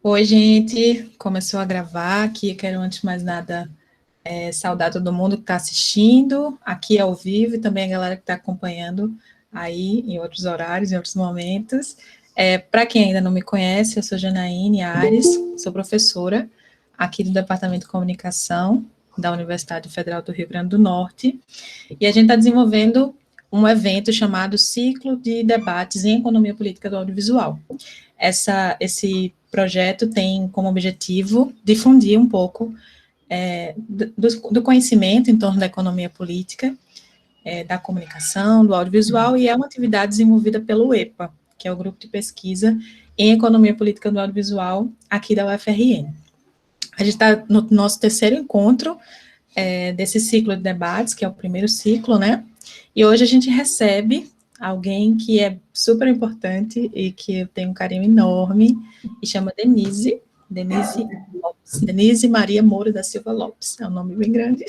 Oi, gente, começou a gravar aqui, quero antes de mais nada saudar todo mundo que está assistindo, aqui ao vivo, e também a galera que está acompanhando aí em outros horários, em outros momentos. Para quem ainda não me conhece, eu sou Janaíne Ares, sou professora aqui do Departamento de Comunicação da Universidade Federal do Rio Grande do Norte, e a gente está desenvolvendo um evento chamado Ciclo de Debates em Economia Política do Audiovisual. Esse projeto tem como objetivo difundir um pouco do conhecimento em torno da economia política, da comunicação, do audiovisual, e é uma atividade desenvolvida pelo EPA, que é o Grupo de Pesquisa em Economia Política do Audiovisual, aqui da UFRN. A gente está no nosso terceiro encontro desse ciclo de debates, que é o primeiro ciclo, né? E hoje a gente recebe alguém que é super importante e que eu tenho um carinho enorme, e chama Denise Lopes, Denise Maria Moura da Silva Lopes, é um nome bem grande.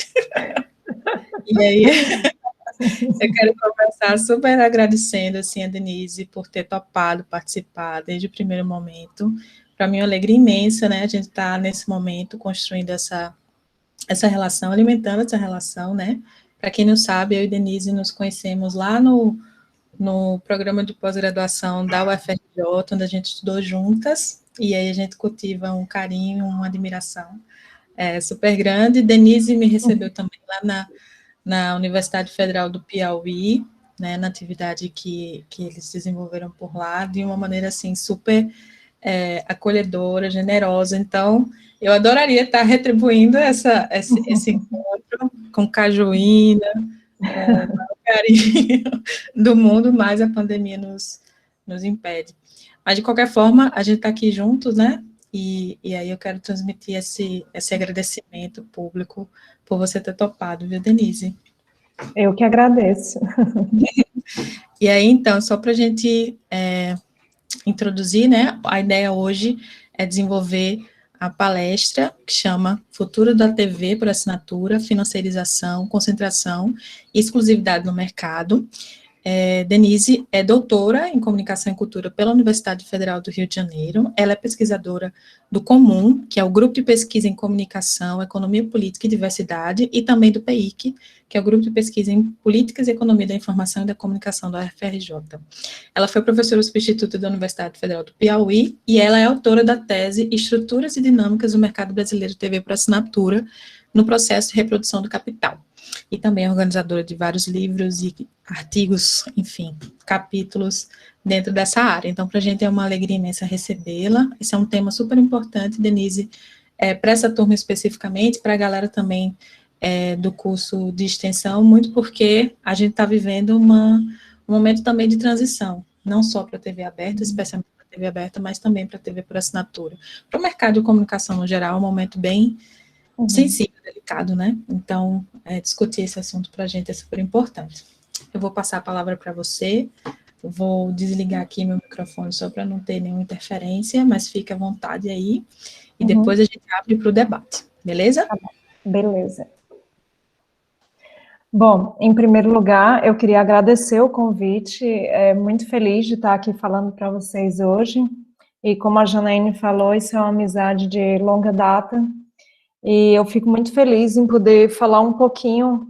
E aí, eu quero começar super agradecendo, assim, a Denise por ter topado participar desde o primeiro momento. Para mim é uma alegria imensa, né, a gente está nesse momento construindo essa relação, alimentando essa relação, né. Para quem não sabe, eu e Denise nos conhecemos lá no programa de pós-graduação da UFRJ, onde a gente estudou juntas, e aí a gente cultiva um carinho, uma admiração super grande. Denise me recebeu também lá na Universidade Federal do Piauí, né, na atividade que eles desenvolveram por lá, de uma maneira, assim, super acolhedora, generosa. Então, eu adoraria estar retribuindo esse encontro com cajuína, com o carinho do mundo, mas a pandemia nos impede. Mas, de qualquer forma, a gente está aqui juntos, né? E aí eu quero transmitir esse agradecimento público por você ter topado, viu, Denise? Eu que agradeço. E aí, então, só para a gente introduzir, né? A ideia hoje é desenvolver a palestra que chama Futuro da TV por Assinatura, Financiarização, Concentração e Exclusividade no Mercado. Denise é doutora em Comunicação e Cultura pela Universidade Federal do Rio de Janeiro. Ela é pesquisadora do Comum, que é o Grupo de Pesquisa em Comunicação, Economia Política e Diversidade, e também do PEIC, que é o Grupo de Pesquisa em Políticas e Economia da Informação e da Comunicação da UFRJ. Ela foi professora substituta da Universidade Federal do Piauí, e ela é autora da tese Estruturas e Dinâmicas do Mercado Brasileiro de TV por Assinatura no Processo de Reprodução do Capital. E também é organizadora de vários livros e artigos, enfim, capítulos dentro dessa área. Então, para a gente é uma alegria imensa recebê-la. Esse é um tema super importante, Denise, para essa turma especificamente, para a galera também do curso de extensão, muito porque a gente está vivendo um momento também de transição, não só para a TV aberta, especialmente para a TV aberta, mas também para a TV por assinatura. Para o mercado de comunicação no geral, é um momento bem sensível, delicado, né? Então, discutir esse assunto para a gente é super importante. Eu vou passar a palavra para você, vou desligar aqui meu microfone só para não ter nenhuma interferência, mas fique à vontade aí, e depois a gente abre para o debate, beleza? Tá bom. Beleza. Bom, em primeiro lugar, eu queria agradecer o convite, muito feliz de estar aqui falando para vocês hoje, e como a Janaíne falou, isso é uma amizade de longa data, e eu fico muito feliz em poder falar um pouquinho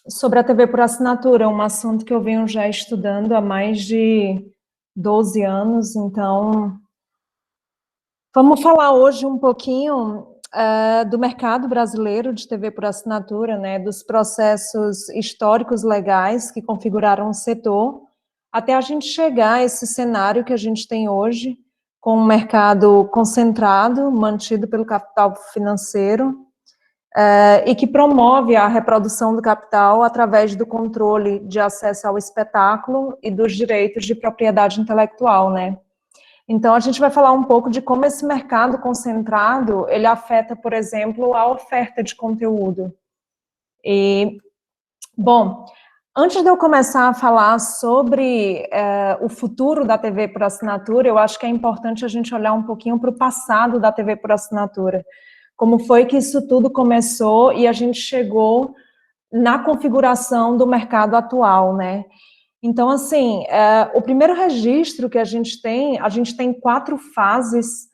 sobre a TV por assinatura, um assunto que eu venho já estudando há mais de 12 anos, então vamos falar hoje um pouquinho do mercado brasileiro de TV por assinatura, né, dos processos históricos legais que configuraram o setor, até a gente chegar a esse cenário que a gente tem hoje, com um mercado concentrado, mantido pelo capital financeiro, e que promove a reprodução do capital através do controle de acesso ao espetáculo e dos direitos de propriedade intelectual, né? Então, a gente vai falar um pouco de como esse mercado concentrado, ele afeta, por exemplo, a oferta de conteúdo. E, bom, antes de eu começar a falar sobre o futuro da TV por assinatura, eu acho que é importante a gente olhar um pouquinho para o passado da TV por assinatura. Como foi que isso tudo começou e a gente chegou na configuração do mercado atual, né? Então, assim, o primeiro registro que a gente tem 4 fases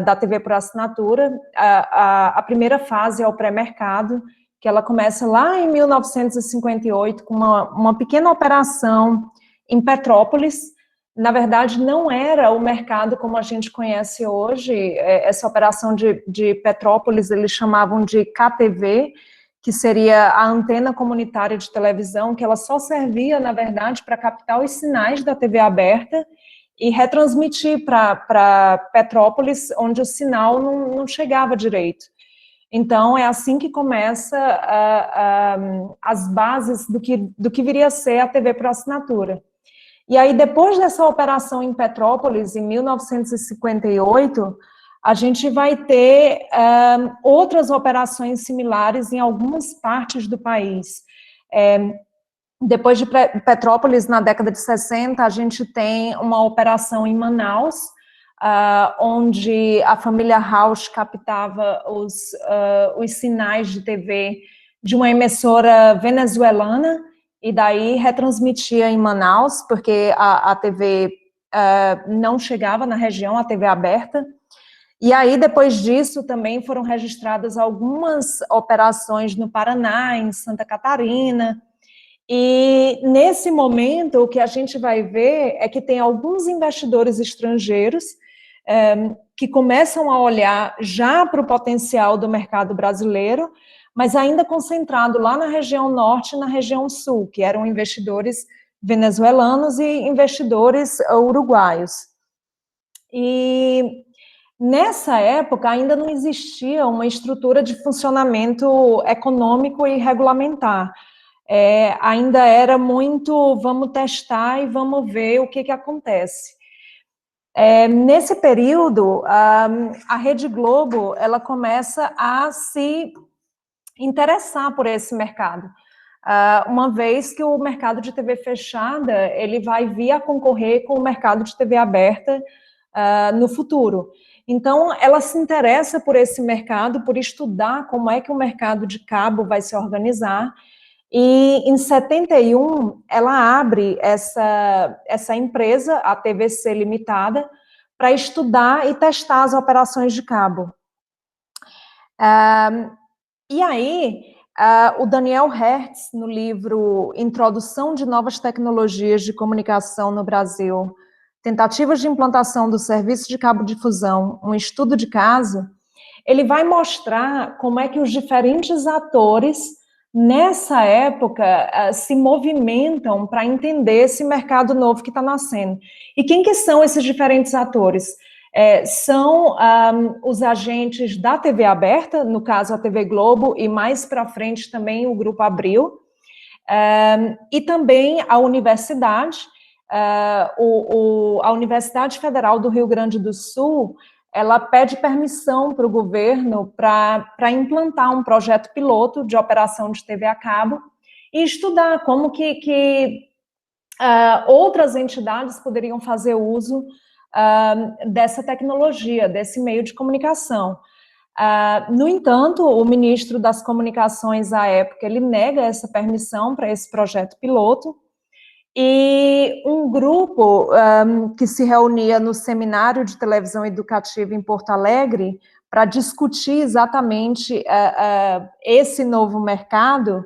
da TV por assinatura. A primeira fase é o pré-mercado, que ela começa lá em 1958 com uma pequena operação em Petrópolis. Na verdade, não era o mercado como a gente conhece hoje. Essa operação de Petrópolis, eles chamavam de KTV, que seria a antena comunitária de televisão, que ela só servia, na verdade, para captar os sinais da TV aberta e retransmitir para Petrópolis, onde o sinal não chegava direito. Então, é assim que começa as bases do que viria a ser a TV por assinatura. E aí, depois dessa operação em Petrópolis, em 1958, a gente vai ter outras operações similares em algumas partes do país. Depois de Petrópolis, na década de 60, a gente tem uma operação em Manaus, onde a família Rauch captava os sinais de TV de uma emissora venezuelana, e daí retransmitia em Manaus, porque a TV não chegava na região, a TV aberta. E aí, depois disso, também foram registradas algumas operações no Paraná, em Santa Catarina. E, nesse momento, o que a gente vai ver é que tem alguns investidores estrangeiros que começam a olhar já para o potencial do mercado brasileiro, mas ainda concentrado lá na região norte e na região sul, que eram investidores venezuelanos e investidores uruguaios. E nessa época, ainda não existia uma estrutura de funcionamento econômico e regulamentar. Ainda era muito, vamos testar e vamos ver o que acontece. Nesse período, a Rede Globo, ela começa a se interessar por esse mercado, uma vez que o mercado de TV fechada, ele vai vir a concorrer com o mercado de TV aberta no futuro. Então, ela se interessa por esse mercado, por estudar como é que o mercado de cabo vai se organizar, e em 71, ela abre essa empresa, a TVC Limitada, para estudar e testar as operações de cabo. E aí, o Daniel Hertz, no livro Introdução de Novas Tecnologias de Comunicação no Brasil, Tentativas de Implantação do Serviço de Cabo-Difusão, um estudo de caso, ele vai mostrar como é que os diferentes atores, nessa época, se movimentam para entender esse mercado novo que está nascendo. E quem que são esses diferentes atores? São os agentes da TV aberta, no caso a TV Globo, e mais para frente também o Grupo Abril, e também a universidade, a Universidade Federal do Rio Grande do Sul, ela pede permissão para o governo para implantar um projeto piloto de operação de TV a cabo e estudar como que outras entidades poderiam fazer uso dessa tecnologia, desse meio de comunicação. No entanto, o ministro das Comunicações, à época, ele nega essa permissão para esse projeto piloto, e um grupo que se reunia no Seminário de Televisão Educativa em Porto Alegre para discutir exatamente esse novo mercado,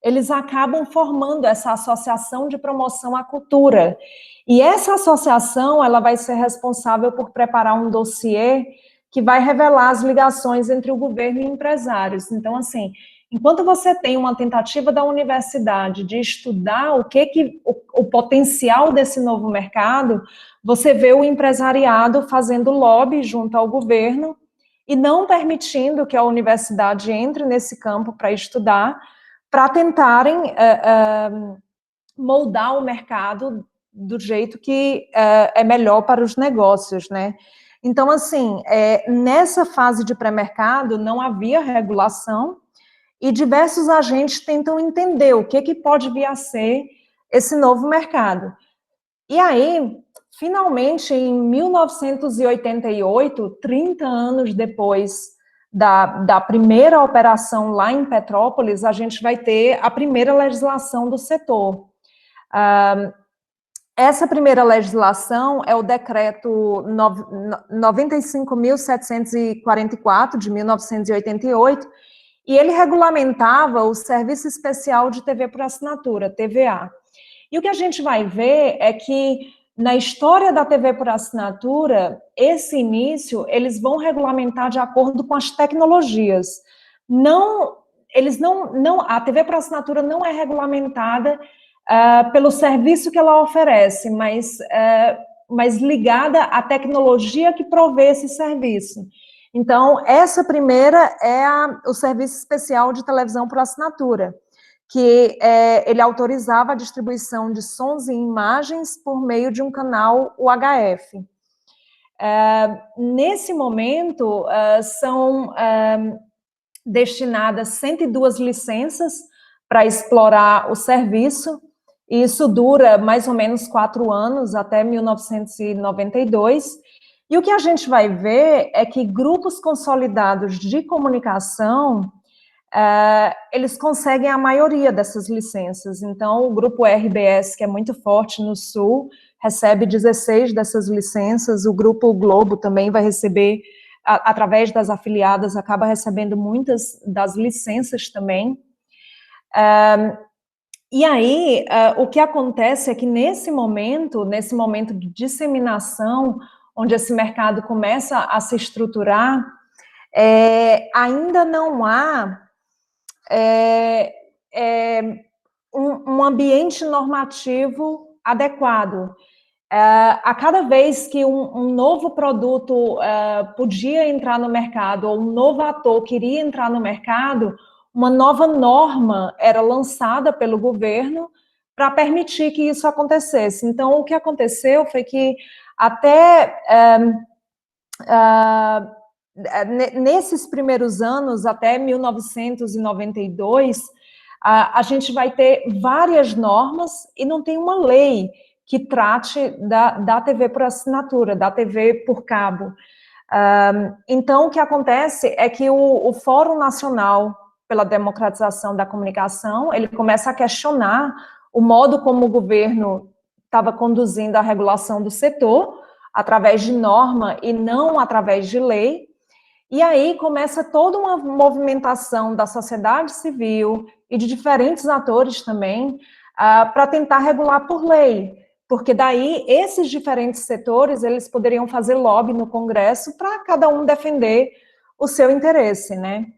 eles acabam formando essa associação de promoção à cultura. E essa associação, ela vai ser responsável por preparar um dossiê que vai revelar as ligações entre o governo e empresários. Então, assim, enquanto você tem uma tentativa da universidade de estudar o potencial desse novo mercado, você vê o empresariado fazendo lobby junto ao governo e não permitindo que a universidade entre nesse campo para estudar, para tentarem moldar o mercado do jeito que é melhor para os negócios, né? Então, assim, nessa fase de pré-mercado não havia regulação, e diversos agentes tentam entender o que pode vir a ser esse novo mercado. E aí, finalmente, em 1988, 30 anos depois da primeira operação lá em Petrópolis, a gente vai ter a primeira legislação do setor. Essa primeira legislação é o decreto 95.744, de 1988, e ele regulamentava o Serviço Especial de TV por Assinatura, TVA. E o que a gente vai ver é que, na história da TV por assinatura, esse início, eles vão regulamentar de acordo com as tecnologias. A TV por assinatura não é regulamentada pelo serviço que ela oferece, mas ligada à tecnologia que provê esse serviço. Então, essa primeira é o Serviço Especial de Televisão por Assinatura, que ele autorizava a distribuição de sons e imagens por meio de um canal UHF. Nesse momento, são destinadas 102 licenças para explorar o serviço, e isso dura mais ou menos 4 anos, até 1992, e o que a gente vai ver é que grupos consolidados de comunicação, eles conseguem a maioria dessas licenças. Então, o grupo RBS, que é muito forte no Sul, recebe 16 dessas licenças, o grupo Globo também vai receber, através das afiliadas, acaba recebendo muitas das licenças também. E aí, o que acontece é que nesse momento de disseminação, onde esse mercado começa a se estruturar, ainda não há um ambiente normativo adequado. A cada vez que um novo produto podia entrar no mercado, ou um novo ator queria entrar no mercado, uma nova norma era lançada pelo governo para permitir que isso acontecesse. Então, o que aconteceu foi que até nesses primeiros anos, até 1992, a gente vai ter várias normas e não tem uma lei que trate da TV por assinatura, da TV por cabo. Então, o que acontece é que o Fórum Nacional pela Democratização da Comunicação, ele começa a questionar o modo como o governo estava conduzindo a regulação do setor, através de norma e não através de lei, e aí começa toda uma movimentação da sociedade civil e de diferentes atores também, para tentar regular por lei, porque daí esses diferentes setores, eles poderiam fazer lobby no Congresso para cada um defender o seu interesse, né?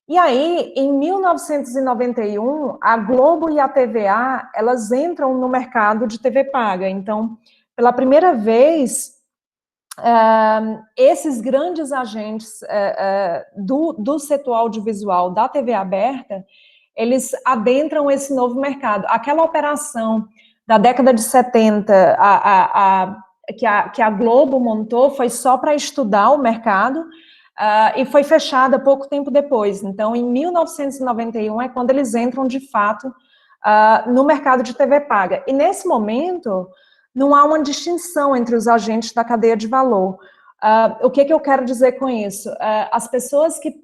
E aí, em 1991, a Globo e a TVA, elas entram no mercado de TV paga. Então, pela primeira vez, esses grandes agentes do setor audiovisual, da TV aberta, eles adentram esse novo mercado. Aquela operação da década de 70, que a Globo montou, foi só para estudar o mercado, e foi fechada pouco tempo depois. Então, em 1991 é quando eles entram, de fato, no mercado de TV paga. E nesse momento, não há uma distinção entre os agentes da cadeia de valor. O que eu quero dizer com isso? As pessoas que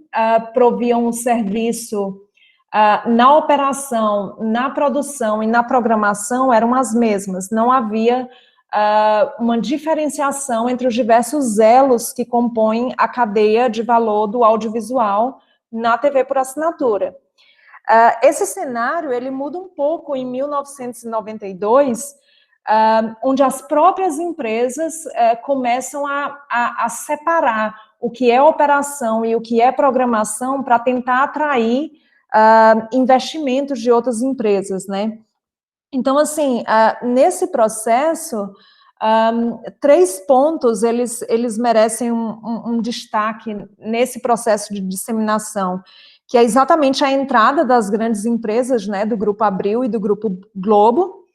proviam o serviço na operação, na produção e na programação eram as mesmas. Não havia uma diferenciação entre os diversos elos que compõem a cadeia de valor do audiovisual na TV por assinatura. Esse cenário, ele muda um pouco em 1992, onde as próprias empresas começam a separar o que é operação e o que é programação para tentar atrair investimentos de outras empresas, né? Então, assim, nesse processo, 3 pontos, eles merecem um destaque nesse processo de disseminação, que é exatamente a entrada das grandes empresas, né, do Grupo Abril e do Grupo Globo,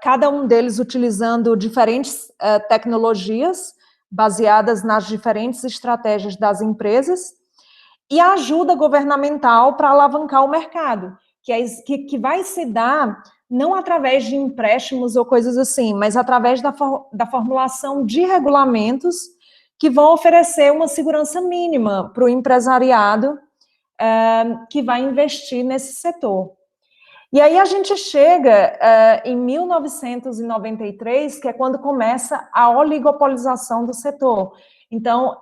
cada um deles utilizando diferentes tecnologias, baseadas nas diferentes estratégias das empresas, e a ajuda governamental para alavancar o mercado, que vai se dar não através de empréstimos ou coisas assim, mas através da formulação de regulamentos que vão oferecer uma segurança mínima para o empresariado que vai investir nesse setor. E aí a gente chega em 1993, que é quando começa a oligopolização do setor. Então,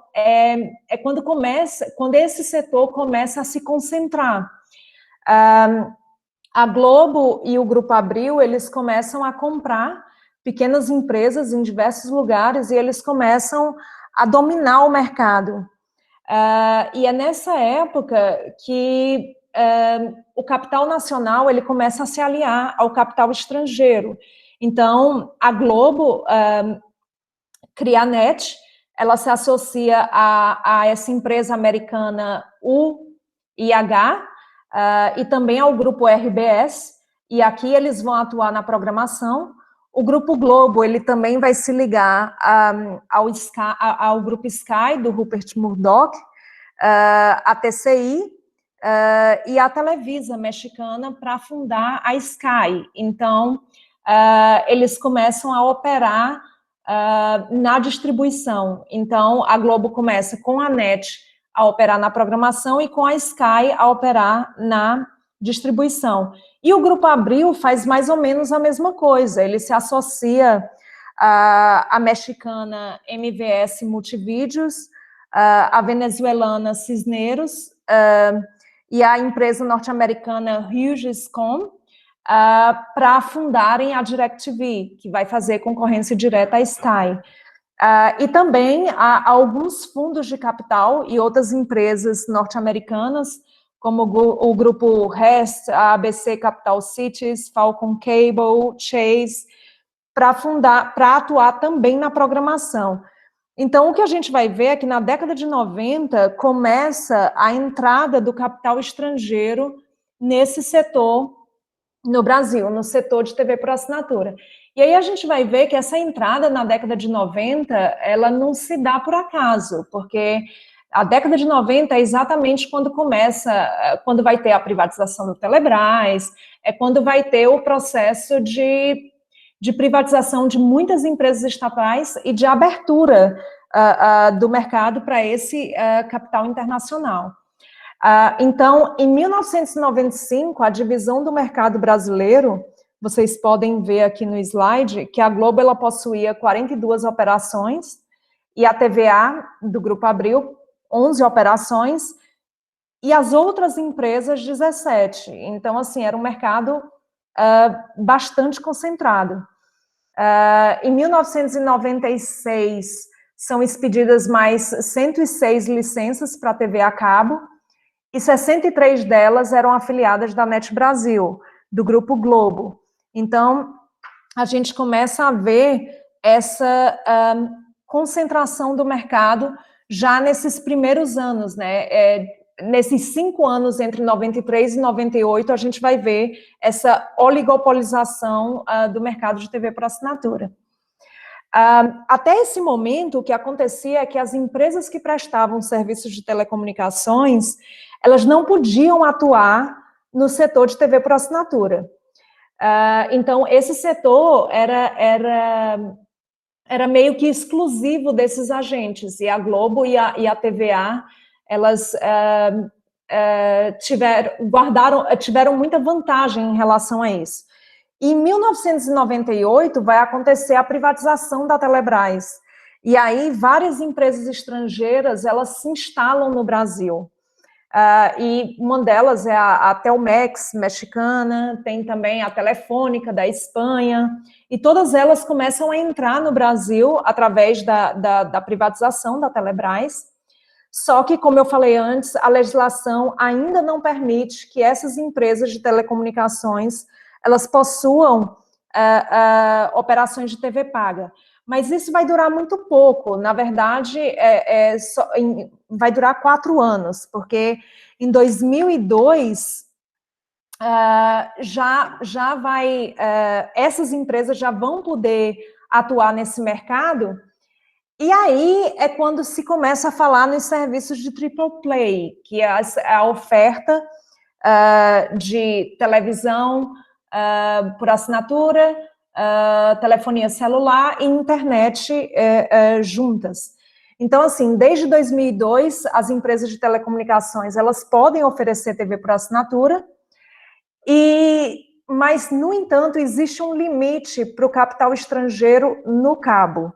quando esse setor começa a se concentrar. A Globo e o Grupo Abril, eles começam a comprar pequenas empresas em diversos lugares e eles começam a dominar o mercado. E é nessa época que o capital nacional ele começa a se aliar ao capital estrangeiro. Então, a Globo cria a NET, ela se associa a essa empresa americana UIH, e também ao grupo RBS, e aqui eles vão atuar na programação. O Grupo Globo, ele também vai se ligar ao Grupo Sky, do Rupert Murdoch, a TCI e a Televisa mexicana para fundar a Sky. Então, eles começam a operar na distribuição. Então, a Globo começa com a NET a operar na programação e com a Sky a operar na distribuição. E o Grupo Abril faz mais ou menos a mesma coisa, ele se associa à mexicana MVS Multivídeos, a venezuelana Cisneros e a empresa norte-americana Hughescom para fundarem a DirecTV, que vai fazer concorrência direta à Sky. E também há alguns fundos de capital e outras empresas norte-americanas, como o grupo Hess, a ABC Capital Cities, Falcon Cable, Chase, para atuar também na programação. Então, o que a gente vai ver é que na década de 90 começa a entrada do capital estrangeiro nesse setor no Brasil, no setor de TV por assinatura. E aí a gente vai ver que essa entrada na década de 90, ela não se dá por acaso, porque a década de 90 é exatamente quando quando vai ter a privatização do Telebrás, é quando vai ter o processo de privatização de muitas empresas estatais e de abertura do mercado para esse capital internacional. Então, em 1995, a divisão do mercado brasileiro, vocês podem ver aqui no slide, que a Globo ela possuía 42 operações, e a TVA do Grupo Abril, 11 operações, e as outras empresas, 17. Então, assim, era um mercado bastante concentrado. Em 1996, são expedidas mais 106 licenças para a TV a cabo, e 63 delas eram afiliadas da NET Brasil, do Grupo Globo. Então, a gente começa a ver essa concentração do mercado já nesses primeiros anos, né? Nesses 5 anos, entre 93 e 98, a gente vai ver essa oligopolização do mercado de TV por assinatura. Até esse momento, o que acontecia é que as empresas que prestavam serviços de telecomunicações, elas não podiam atuar no setor de TV por assinatura. Então, esse setor era meio que exclusivo desses agentes, e a Globo e a TVA, elas tiveram muita vantagem em relação a isso. Em 1998, vai acontecer a privatização da Telebrás, e aí várias empresas estrangeiras, elas se instalam no Brasil. E uma delas é a Telmex mexicana, tem também a Telefônica da Espanha, e todas elas começam a entrar no Brasil através da privatização da Telebrás. Só que, como eu falei antes, a legislação ainda não permite que essas empresas de telecomunicações elas possuam operações de TV paga. Mas isso vai durar muito pouco, na verdade, vai durar 4 anos, porque em 2002, essas empresas já vão poder atuar nesse mercado, e aí é quando se começa a falar nos serviços de triple play, que é a oferta de televisão por assinatura, telefonia celular e internet juntas. Então, assim, desde 2002, as empresas de telecomunicações, elas podem oferecer TV por assinatura, e mas, no entanto, existe um limite para o capital estrangeiro no cabo.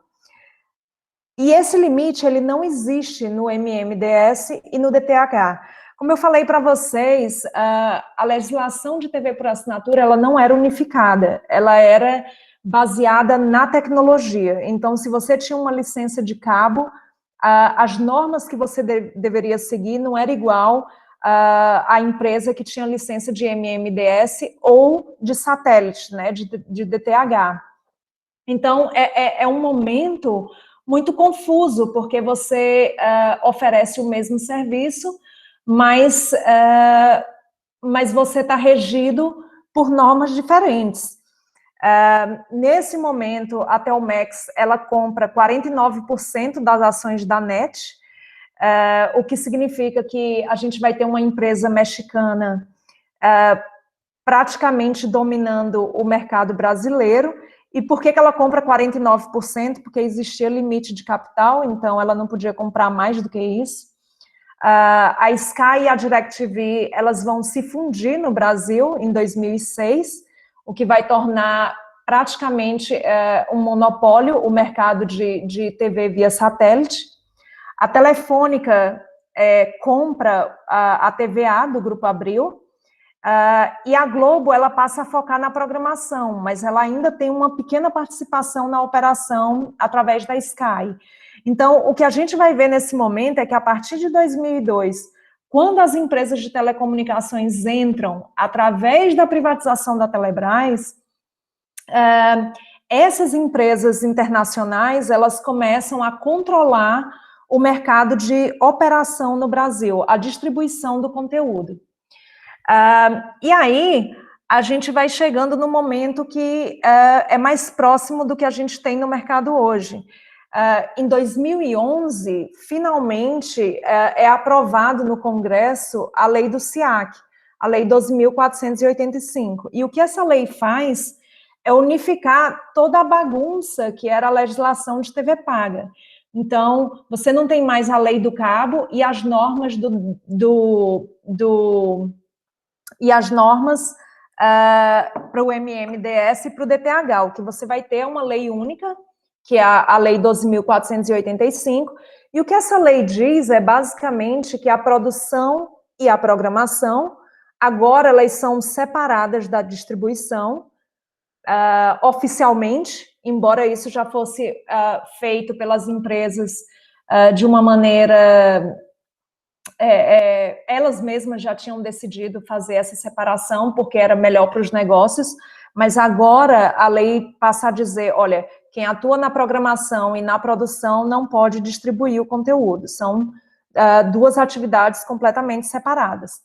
E esse limite, ele não existe no MMDS e no DTH. Como eu falei para vocês, a legislação de TV por assinatura, ela não era unificada, ela era baseada na tecnologia. Então, se você tinha uma licença de cabo, as normas que você deveria seguir não era igual à empresa que tinha licença de MMDS ou de satélite, né, de DTH. Então, é um momento muito confuso, porque você oferece o mesmo serviço, mas você está regido por normas diferentes. Nesse momento, a Telmex, ela compra 49% das ações da NET, o que significa que a gente vai ter uma empresa mexicana praticamente dominando o mercado brasileiro. E por que ela compra 49%? Porque existia limite de capital, então ela não podia comprar mais do que isso. A Sky e a DirecTV, elas vão se fundir no Brasil em 2006, o que vai tornar praticamente um monopólio o mercado de TV via satélite. A Telefônica compra a TVA do Grupo Abril, e a Globo, ela passa a focar na programação, mas ela ainda tem uma pequena participação na operação através da Sky. Então, o que a gente vai ver nesse momento é que a partir de 2002, quando as empresas de telecomunicações entram através da privatização da Telebrás, essas empresas internacionais, elas começam a controlar o mercado de operação no Brasil, a distribuição do conteúdo. E aí, a gente vai chegando no momento que é mais próximo do que a gente tem no mercado hoje. Em 2011, finalmente, é aprovado no Congresso a lei do SIAC, a lei 12.485. E o que essa lei faz é unificar toda a bagunça que era a legislação de TV paga. Então, você não tem mais a lei do cabo e as normas e as normas para o MMDS e para o DTH. O que você vai ter é uma lei única, que é a Lei 12.485, e o que essa lei diz é basicamente que a produção e a programação, agora elas são separadas da distribuição, oficialmente, embora isso já fosse feito pelas empresas de uma maneira... elas mesmas já tinham decidido fazer essa separação porque era melhor para os negócios, mas agora a lei passa a dizer, olha, quem atua na programação e na produção não pode distribuir o conteúdo, são duas atividades completamente separadas.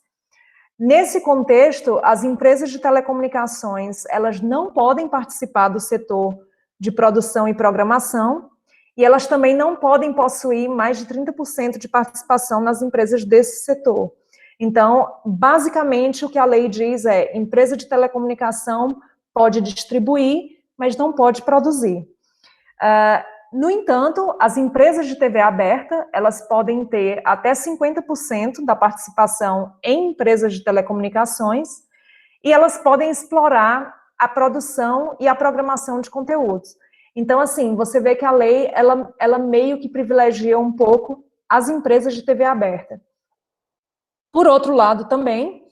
Nesse contexto, as empresas de telecomunicações, elas não podem participar do setor de produção e programação, e elas também não podem possuir mais de 30% de participação nas empresas desse setor. Então, basicamente, o que a lei diz é, empresa de telecomunicação pode distribuir, mas não pode produzir. No entanto, as empresas de TV aberta, elas podem ter até 50% da participação em empresas de telecomunicações, e elas podem explorar a produção e a programação de conteúdos. Então, assim, você vê que a lei, ela meio que privilegia um pouco as empresas de TV aberta. Por outro lado também,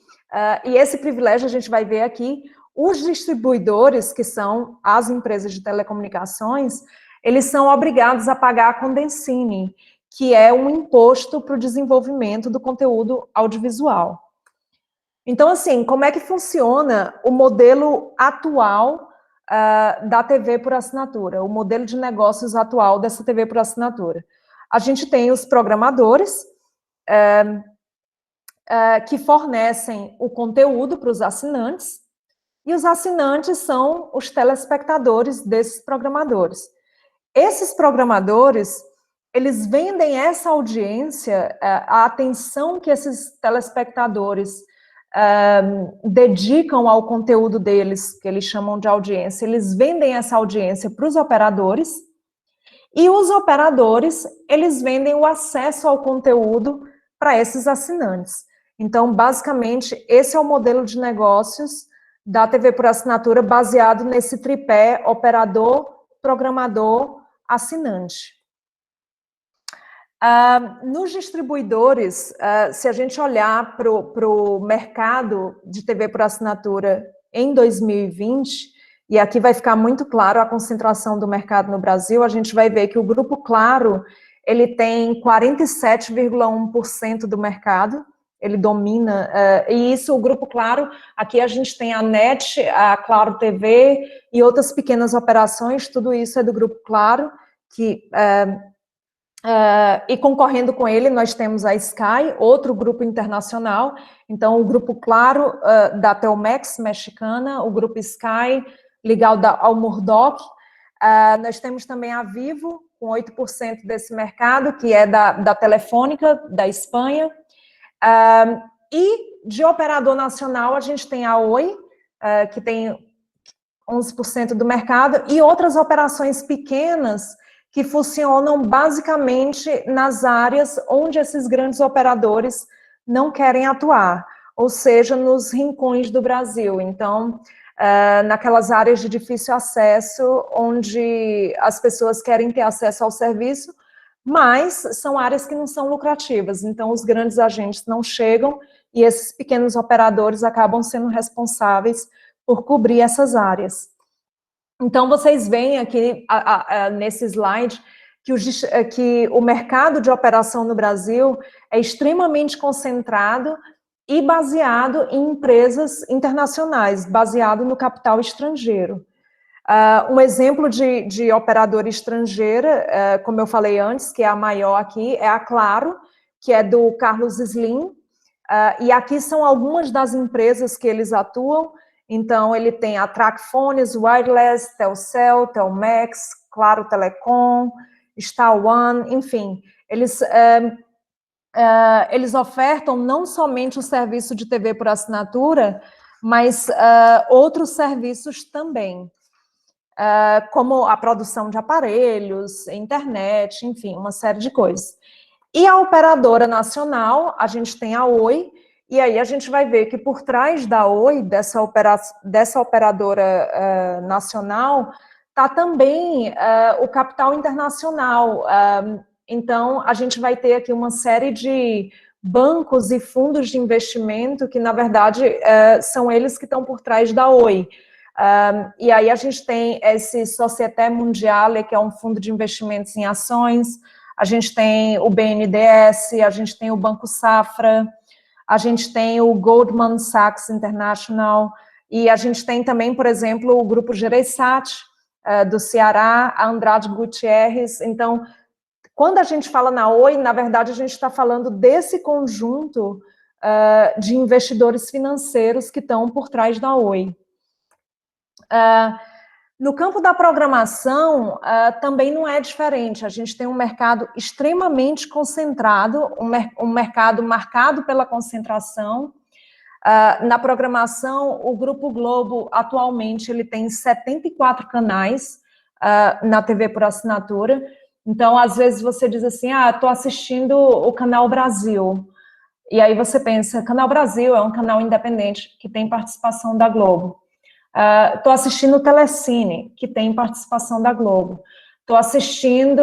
e esse privilégio a gente vai ver aqui, os distribuidores, que são as empresas de telecomunicações, eles são obrigados a pagar a Condecine, que é um imposto para o desenvolvimento do conteúdo audiovisual. Então, assim, como é que funciona o modelo atual da TV por assinatura, o modelo de negócios atual dessa TV por assinatura? A gente tem os programadores, que fornecem o conteúdo para os assinantes, e os assinantes são os telespectadores desses programadores. Esses programadores, eles vendem essa audiência, a atenção que esses telespectadores dedicam ao conteúdo deles, que eles chamam de audiência, eles vendem essa audiência para os operadores, e os operadores, eles vendem o acesso ao conteúdo para esses assinantes. Então, basicamente, esse é o modelo de negócios da TV por assinatura baseado nesse tripé operador, programador, assinante. Nos distribuidores, se a gente olhar para o mercado de TV por assinatura em 2020, e aqui vai ficar muito claro a concentração do mercado no Brasil, a gente vai ver que o Grupo Claro, ele tem 47,1% do mercado, ele domina, e isso, o Grupo Claro, aqui a gente tem a NET, a Claro TV e outras pequenas operações, tudo isso é do Grupo Claro, que... e concorrendo com ele, nós temos a Sky, outro grupo internacional, então o Grupo Claro da Telmex mexicana, o Grupo Sky ligado ao Murdoch, nós temos também a Vivo, com 8% desse mercado, que é da Telefônica, da Espanha, e de operador nacional a gente tem a Oi, que tem 11% do mercado, e outras operações pequenas, que funcionam basicamente nas áreas onde esses grandes operadores não querem atuar, ou seja, nos rincões do Brasil. Então, naquelas áreas de difícil acesso, onde as pessoas querem ter acesso ao serviço, mas são áreas que não são lucrativas, então os grandes agentes não chegam e esses pequenos operadores acabam sendo responsáveis por cobrir essas áreas. Então, vocês veem aqui, nesse slide, que o mercado de operação no Brasil é extremamente concentrado e baseado em empresas internacionais, baseado no capital estrangeiro. Um exemplo de operadora estrangeira, como eu falei antes, que é a maior aqui, é a Claro, que é do Carlos Slim, e aqui são algumas das empresas que eles atuam. Então, ele tem a Tracfones, Wireless, Telcel, Telmex, Claro Telecom, Star One, enfim. Eles ofertam não somente o serviço de TV por assinatura, mas outros serviços também, como a produção de aparelhos, internet, enfim, uma série de coisas. E a operadora nacional, a gente tem a Oi, e aí a gente vai ver que por trás da Oi, dessa operadora nacional, está também o capital internacional. Então, a gente vai ter aqui uma série de bancos e fundos de investimento que, na verdade, são eles que estão por trás da Oi. E aí a gente tem esse Société Mondiale, que é um fundo de investimentos em ações, a gente tem o BNDES, a gente tem o Banco Safra, a gente tem o Goldman Sachs International, e a gente tem também, por exemplo, o Grupo Gereissat, do Ceará, a Andrade Gutierrez. Então, quando a gente fala na Oi, na verdade, a gente está falando desse conjunto de investidores financeiros que estão por trás da Oi. No campo da programação, também não é diferente. A gente tem um mercado extremamente concentrado, um mercado marcado pela concentração. Na programação, o Grupo Globo, atualmente, ele tem 74 canais na TV por assinatura. Então, às vezes, você diz assim, estou assistindo o Canal Brasil. E aí você pensa, Canal Brasil é um canal independente que tem participação da Globo. Estou assistindo o Telecine, que tem participação da Globo. Estou assistindo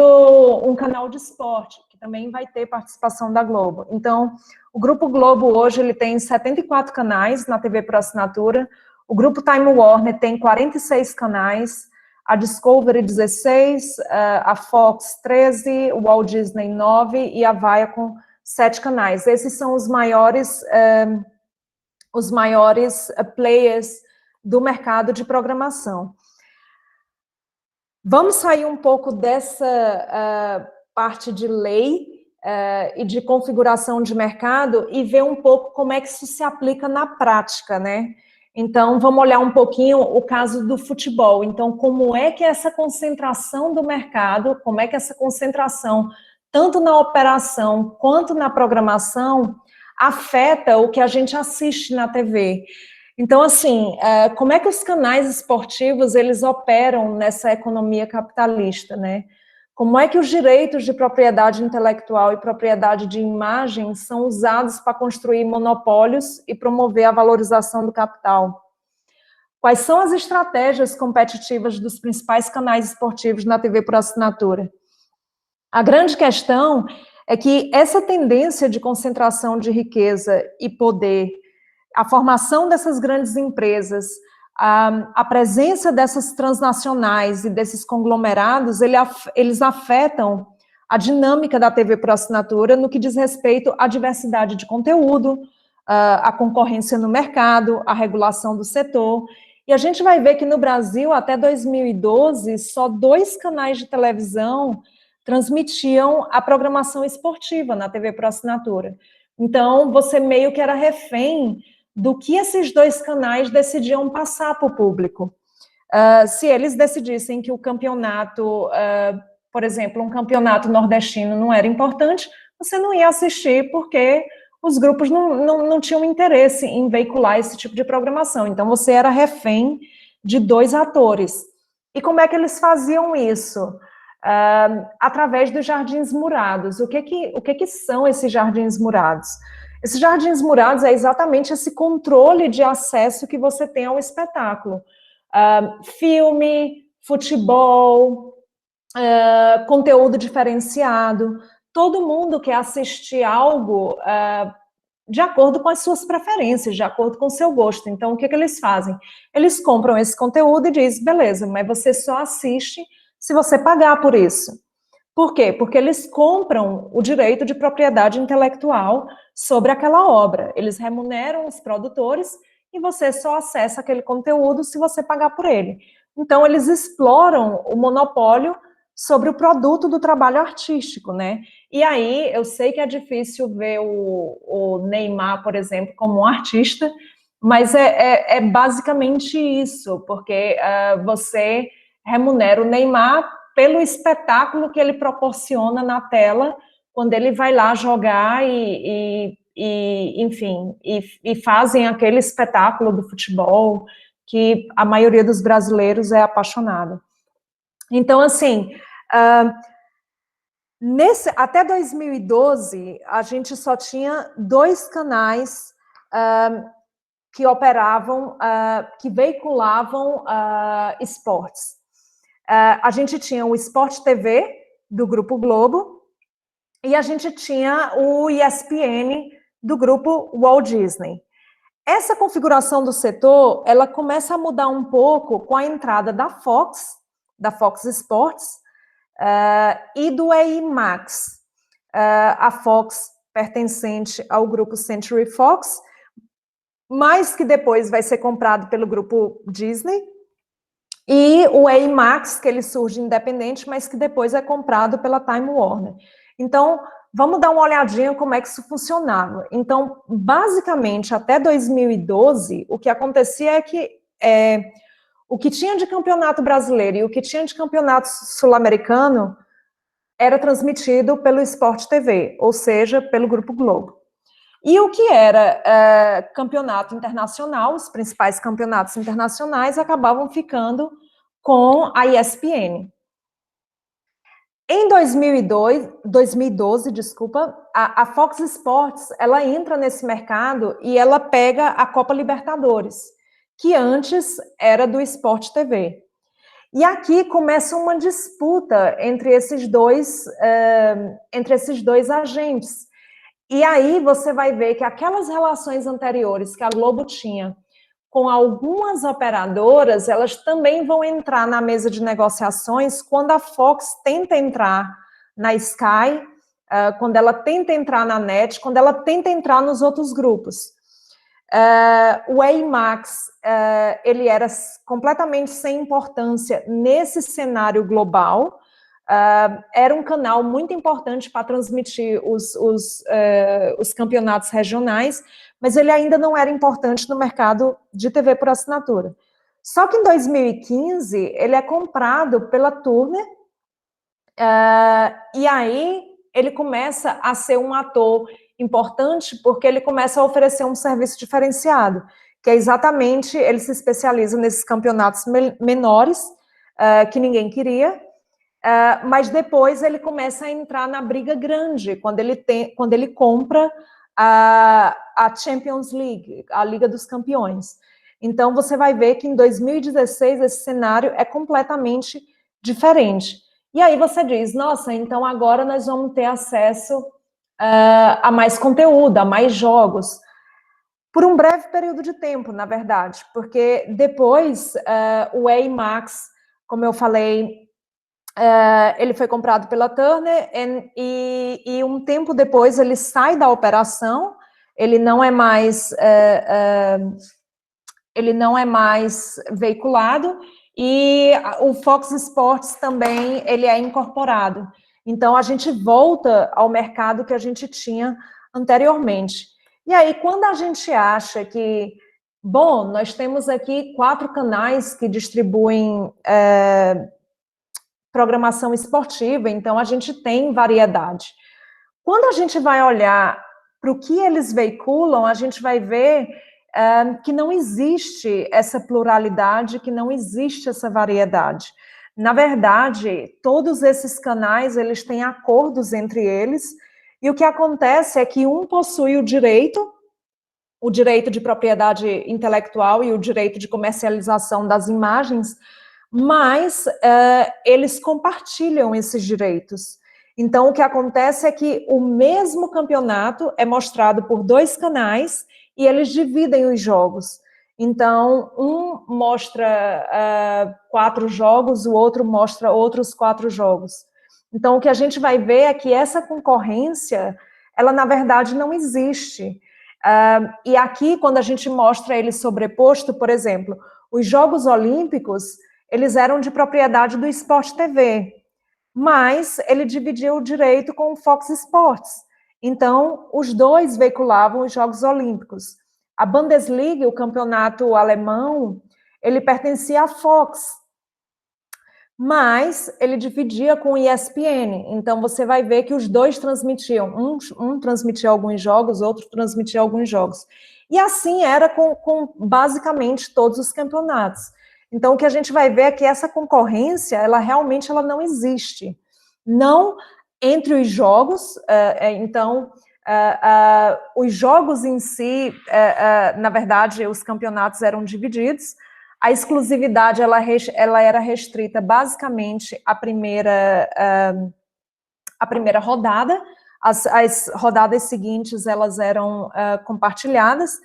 um canal de esporte, que também vai ter participação da Globo. Então, o Grupo Globo hoje ele tem 74 canais na TV por assinatura, o Grupo Time Warner tem 46 canais, a Discovery 16, a Fox 13, o Walt Disney 9 e a Viacom 7 canais. Esses são os maiores players do mercado de programação. Vamos sair um pouco dessa parte de lei e de configuração de mercado e ver um pouco como é que isso se aplica na prática, né? Então, vamos olhar um pouquinho o caso do futebol. Então, como é que essa concentração do mercado, como é que essa concentração, tanto na operação quanto na programação, afeta o que a gente assiste na TV? Então, assim, como é que os canais esportivos, eles operam nessa economia capitalista, né? Como é que os direitos de propriedade intelectual e propriedade de imagem são usados para construir monopólios e promover a valorização do capital? Quais são as estratégias competitivas dos principais canais esportivos na TV por assinatura? A grande questão é que essa tendência de concentração de riqueza e poder, a formação dessas grandes empresas, a presença dessas transnacionais e desses conglomerados, eles afetam a dinâmica da TV por assinatura no que diz respeito à diversidade de conteúdo, à concorrência no mercado, à regulação do setor. E a gente vai ver que no Brasil, até 2012, só 2 canais de televisão transmitiam a programação esportiva na TV por assinatura. Então, você meio que era refém do que esses 2 canais decidiam passar para o público. Se eles decidissem que o campeonato, por exemplo, um campeonato nordestino não era importante, você não ia assistir porque os grupos não tinham interesse em veicular esse tipo de programação. Então, você era refém de 2 atores. E como é que eles faziam isso? Através dos jardins murados. O que são esses jardins murados? Esses jardins murados é exatamente esse controle de acesso que você tem ao espetáculo. Filme, futebol, conteúdo diferenciado. Todo mundo quer assistir algo de acordo com as suas preferências, de acordo com o seu gosto. Então, o que eles fazem? Eles compram esse conteúdo e dizem, beleza, mas você só assiste se você pagar por isso. Por quê? Porque eles compram o direito de propriedade intelectual sobre aquela obra. Eles remuneram os produtores e você só acessa aquele conteúdo se você pagar por ele. Então, eles exploram o monopólio sobre o produto do trabalho artístico, né? E aí, eu sei que é difícil ver o Neymar, por exemplo, como um artista, mas é basicamente isso, porque você remunera o Neymar pelo espetáculo que ele proporciona na tela, quando ele vai lá jogar enfim, fazem aquele espetáculo do futebol que a maioria dos brasileiros é apaixonada. Então, assim, até 2012, a gente só tinha 2 canais que operavam, que veiculavam esportes. A gente tinha o Sport TV, do Grupo Globo, e a gente tinha o ESPN, do Grupo Walt Disney. Essa configuração do setor, ela começa a mudar um pouco com a entrada da Fox Sports, e do EI Max. A Fox pertencente ao grupo Century Fox, mas que depois vai ser comprado pelo grupo Disney, e o EI Max, que ele surge independente, mas que depois é comprado pela Time Warner. Então, vamos dar uma olhadinha como é que isso funcionava. Então, basicamente, até 2012, o que acontecia é que o que tinha de campeonato brasileiro e o que tinha de campeonato sul-americano era transmitido pelo Sport TV, ou seja, pelo Grupo Globo. E o que era campeonato internacional, os principais campeonatos internacionais acabavam ficando com a ESPN. Em 2012, a Fox Sports, ela entra nesse mercado e ela pega a Copa Libertadores, que antes era do Sport TV. E aqui começa uma disputa entre esses dois agentes. E aí você vai ver que aquelas relações anteriores que a Globo tinha com algumas operadoras, elas também vão entrar na mesa de negociações quando a Fox tenta entrar na Sky, quando ela tenta entrar na NET, quando ela tenta entrar nos outros grupos. O EI Max, ele era completamente sem importância nesse cenário global. Era um canal muito importante para transmitir os campeonatos regionais, mas ele ainda não era importante no mercado de TV por assinatura. Só que em 2015, ele é comprado pela Turner, e aí ele começa a ser um ator importante porque ele começa a oferecer um serviço diferenciado, que é exatamente, ele se especializa nesses campeonatos menores, que ninguém queria, mas depois ele começa a entrar na briga grande, quando ele compra a Champions League, a Liga dos Campeões. Então, você vai ver que em 2016 esse cenário é completamente diferente. E aí você diz, nossa, então agora nós vamos ter acesso a mais conteúdo, a mais jogos. Por um breve período de tempo, na verdade, porque depois o EA Max, como eu falei, ele foi comprado pela Turner e um tempo depois ele sai da operação, ele não é mais veiculado, e o Fox Sports também ele é incorporado. Então a gente volta ao mercado que a gente tinha anteriormente. E aí quando a gente acha que, bom, nós temos aqui 4 canais que distribuem programação esportiva, então a gente tem variedade. Quando a gente vai olhar para o que eles veiculam, a gente vai ver que não existe essa pluralidade, que não existe essa variedade. Na verdade, todos esses canais, eles têm acordos entre eles, e o que acontece é que um possui o direito de propriedade intelectual e o direito de comercialização das imagens, mas eles compartilham esses direitos. Então, o que acontece é que o mesmo campeonato é mostrado por 2 canais e eles dividem os jogos. Então, um mostra 4 jogos, o outro mostra outros 4 jogos. Então, o que a gente vai ver é que essa concorrência, ela, na verdade, não existe. E aqui, quando a gente mostra ele sobreposto, por exemplo, os Jogos Olímpicos, eles eram de propriedade do Sport TV, mas ele dividia o direito com o Fox Sports. Então, os dois veiculavam os Jogos Olímpicos. A Bundesliga, o campeonato alemão, ele pertencia à Fox, mas ele dividia com o ESPN. Então, você vai ver que os dois transmitiam. Um transmitia alguns jogos, outro transmitia alguns jogos. E assim era com basicamente todos os campeonatos. Então, o que a gente vai ver é que essa concorrência, ela realmente não existe. Não entre os jogos, os jogos em si, na verdade, os campeonatos eram divididos. A exclusividade, ela era restrita basicamente à primeira rodada. As rodadas seguintes, elas eram compartilhadas.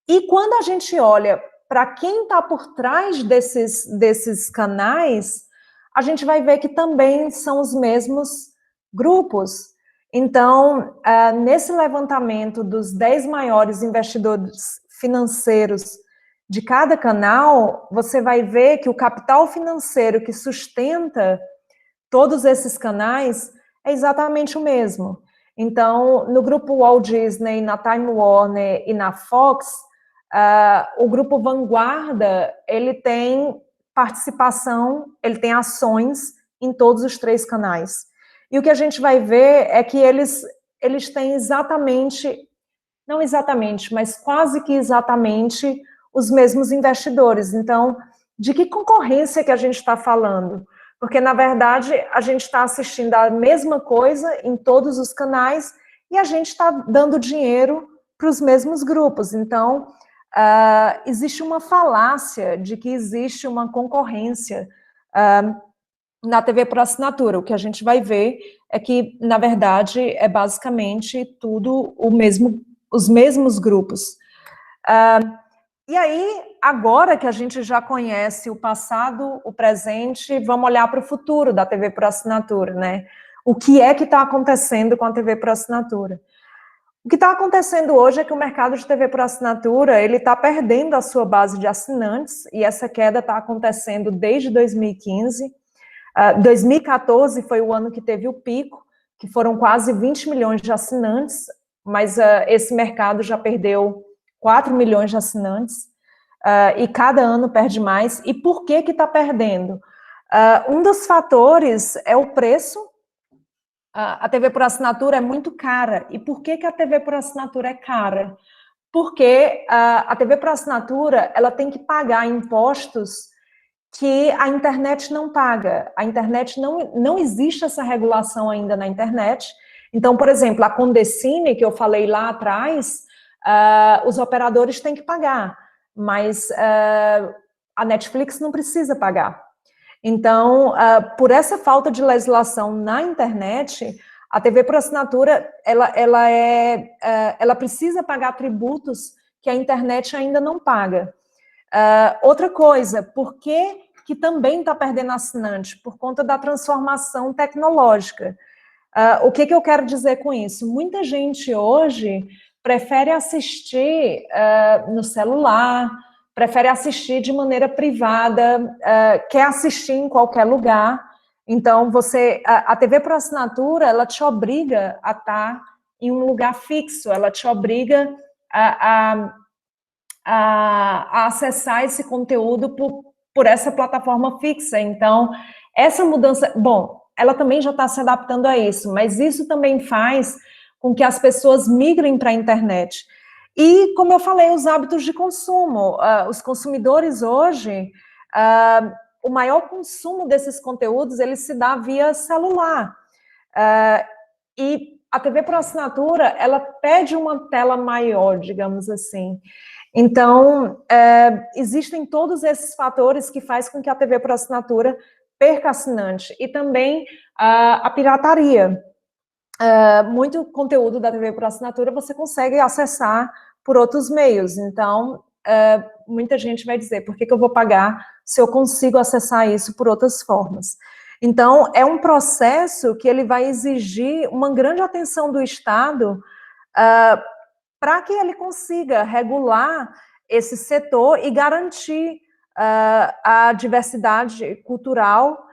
E quando a gente olha para quem está por trás desses canais, a gente vai ver que também são os mesmos grupos. Então, nesse levantamento dos 10 maiores investidores financeiros de cada canal, você vai ver que o capital financeiro que sustenta todos esses canais é exatamente o mesmo. Então, no grupo Walt Disney, na Time Warner e na Fox, o grupo Vanguarda, ele tem participação, ele tem ações em todos os 3 canais. E o que a gente vai ver é que eles têm não exatamente, mas quase que exatamente os mesmos investidores. Então, de que concorrência que a gente está falando? Porque, na verdade, a gente está assistindo a mesma coisa em todos os canais e a gente está dando dinheiro para os mesmos grupos. Então, existe uma falácia de que existe uma concorrência na TV por assinatura. O que a gente vai ver é que, na verdade, é basicamente tudo os mesmos grupos. E aí, agora que a gente já conhece o passado, o presente, vamos olhar para o futuro da TV por assinatura, né? O que é que está acontecendo com a TV por assinatura? O que está acontecendo hoje é que o mercado de TV por assinatura, ele está perdendo a sua base de assinantes, e essa queda está acontecendo desde 2015. 2014 foi o ano que teve o pico, que foram quase 20 milhões de assinantes, mas esse mercado já perdeu 4 milhões de assinantes, e cada ano perde mais. E por que está perdendo? Um dos fatores é o preço. A TV por assinatura é muito cara. E por que a TV por assinatura é cara? Porque a TV por assinatura, ela tem que pagar impostos que a internet não paga. A internet não existe essa regulação ainda na internet. Então, por exemplo, a Condecine, que eu falei lá atrás, os operadores têm que pagar. mas a Netflix não precisa pagar. Então, por essa falta de legislação na internet, a TV por assinatura, ela precisa pagar tributos que a internet ainda não paga. Outra coisa, por que também está perdendo assinante? Por conta da transformação tecnológica. O que eu quero dizer com isso? Muita gente hoje prefere assistir no celular, prefere assistir de maneira privada, quer assistir em qualquer lugar. Então, a TV por assinatura, ela te obriga a estar em um lugar fixo, ela te obriga a acessar esse conteúdo por essa plataforma fixa. Então, essa mudança, bom, ela também já está se adaptando a isso, mas isso também faz com que as pessoas migrem para a internet. E, como eu falei, os hábitos de consumo. Os consumidores hoje, o maior consumo desses conteúdos, ele se dá via celular. E a TV por assinatura, ela pede uma tela maior, digamos assim. Então, existem todos esses fatores que fazem com que a TV por assinatura perca assinante. E também a pirataria. Muito conteúdo da TV por assinatura você consegue acessar por outros meios. Então, muita gente vai dizer, por que eu vou pagar se eu consigo acessar isso por outras formas? Então, é um processo que ele vai exigir uma grande atenção do Estado para que ele consiga regular esse setor e garantir a diversidade cultural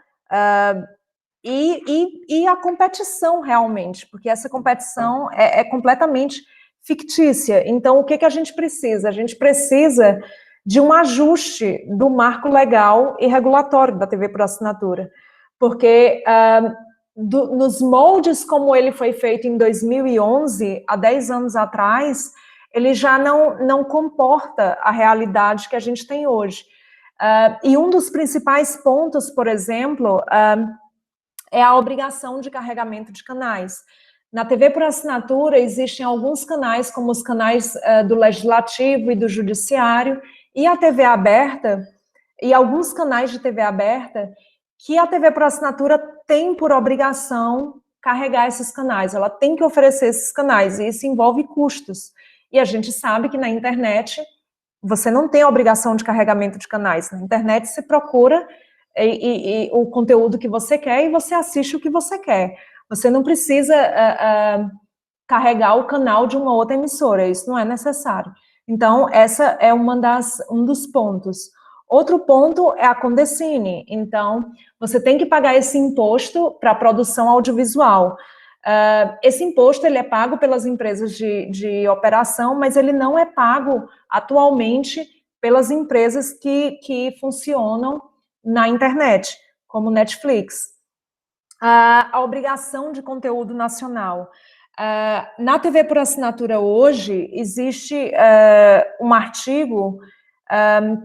e a competição realmente, porque essa competição é completamente fictícia. Então, o que a gente precisa? A gente precisa de um ajuste do marco legal e regulatório da TV por assinatura, porque nos moldes como ele foi feito em 2011, há 10 anos atrás, ele já não comporta a realidade que a gente tem hoje. E um dos principais pontos, por exemplo, é a obrigação de carregamento de canais. Na TV por assinatura, existem alguns canais, como os canais do Legislativo e do Judiciário, e a TV aberta, e alguns canais de TV aberta, que a TV por assinatura tem por obrigação carregar esses canais, ela tem que oferecer esses canais, e isso envolve custos. E a gente sabe que na internet, você não tem a obrigação de carregamento de canais. Na internet, você procura o conteúdo que você quer e você assiste o que você quer. Você não precisa carregar o canal de uma outra emissora, isso não é necessário. Então, essa é um dos pontos. Outro ponto é a Condecine. Então, você tem que pagar esse imposto para a produção audiovisual. Esse imposto ele é pago pelas empresas de operação, mas ele não é pago atualmente pelas empresas que funcionam na internet, como Netflix. A obrigação de conteúdo nacional. Na TV por assinatura hoje, existe um artigo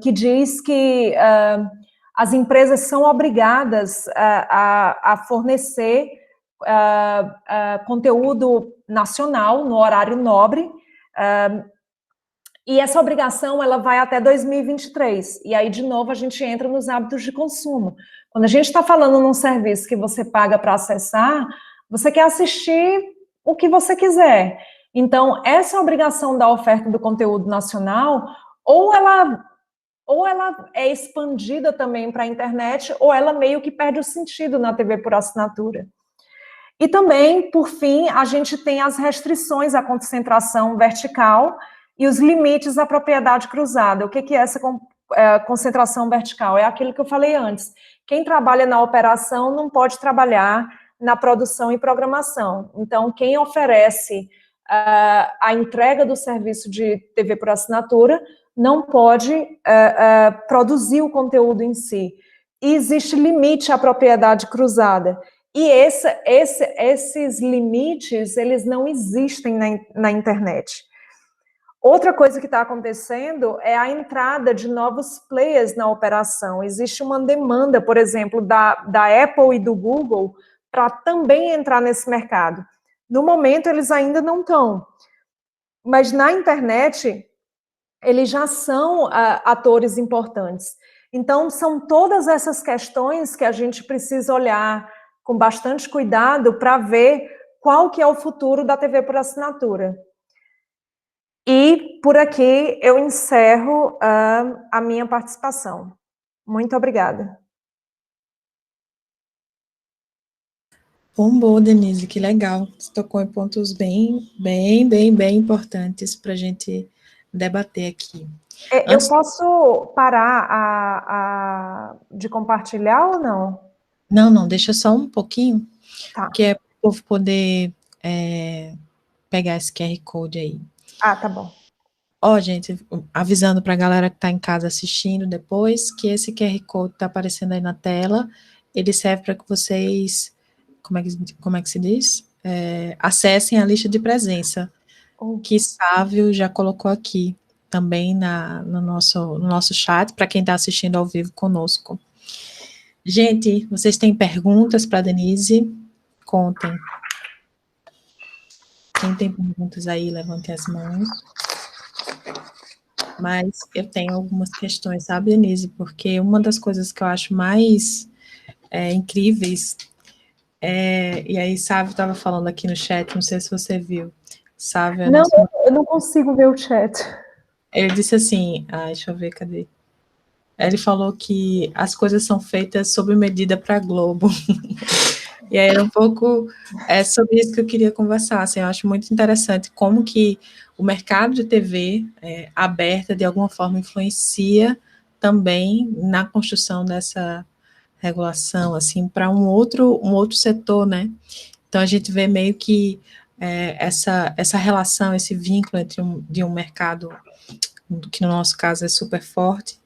que diz que as empresas são obrigadas a fornecer conteúdo nacional no horário nobre, e essa obrigação ela vai até 2023, e aí de novo a gente entra nos hábitos de consumo. Quando a gente está falando num serviço que você paga para acessar, você quer assistir o que você quiser. Então, essa obrigação da oferta do conteúdo nacional, ou ela é expandida também para a internet, ou ela meio que perde o sentido na TV por assinatura. E também, por fim, a gente tem as restrições à concentração vertical e os limites à propriedade cruzada. O que é essa concentração vertical? É aquilo que eu falei antes. Quem trabalha na operação não pode trabalhar na produção e programação. Então, quem oferece a entrega do serviço de TV por assinatura não pode produzir o conteúdo em si. E existe limite à propriedade cruzada. E esses limites, eles não existem na internet. Outra coisa que está acontecendo é a entrada de novos players na operação. Existe uma demanda, por exemplo, da Apple e do Google para também entrar nesse mercado. No momento, eles ainda não estão. Mas na internet, eles já são atores importantes. Então, são todas essas questões que a gente precisa olhar com bastante cuidado para ver qual que é o futuro da TV por assinatura. E por aqui eu encerro a minha participação. Muito obrigada. Bombou, Denise, que legal. Você tocou em pontos bem importantes para a gente debater aqui. Eu posso parar de compartilhar ou não? Não, deixa só um pouquinho, Tá. que é para o povo poder pegar esse QR Code aí. Ah, tá bom. Ó, gente, avisando para a galera que está em casa assistindo depois, que esse QR Code está aparecendo aí na tela, ele serve para que vocês, como é que se diz? Acessem a lista de presença, que Sávio já colocou aqui, também no nosso chat, para quem está assistindo ao vivo conosco. Gente, vocês têm perguntas para a Denise? Contem. Quem tem perguntas aí, levantem as mãos. Mas eu tenho algumas questões, sabe, Denise? Porque uma das coisas que eu acho mais incríveis e aí Sávio estava falando aqui no chat, não sei se você viu. Sávio Não, eu não consigo ver o chat. Ele disse assim, deixa eu ver, cadê? Ele falou que as coisas são feitas sob medida para a Globo. E aí era um pouco sobre isso que eu queria conversar. Assim, eu acho muito interessante como que o mercado de TV aberta, de alguma forma, influencia também na construção dessa regulação, assim, para um outro setor, né? Então, a gente vê meio que essa relação, esse vínculo de um mercado, que no nosso caso é super forte,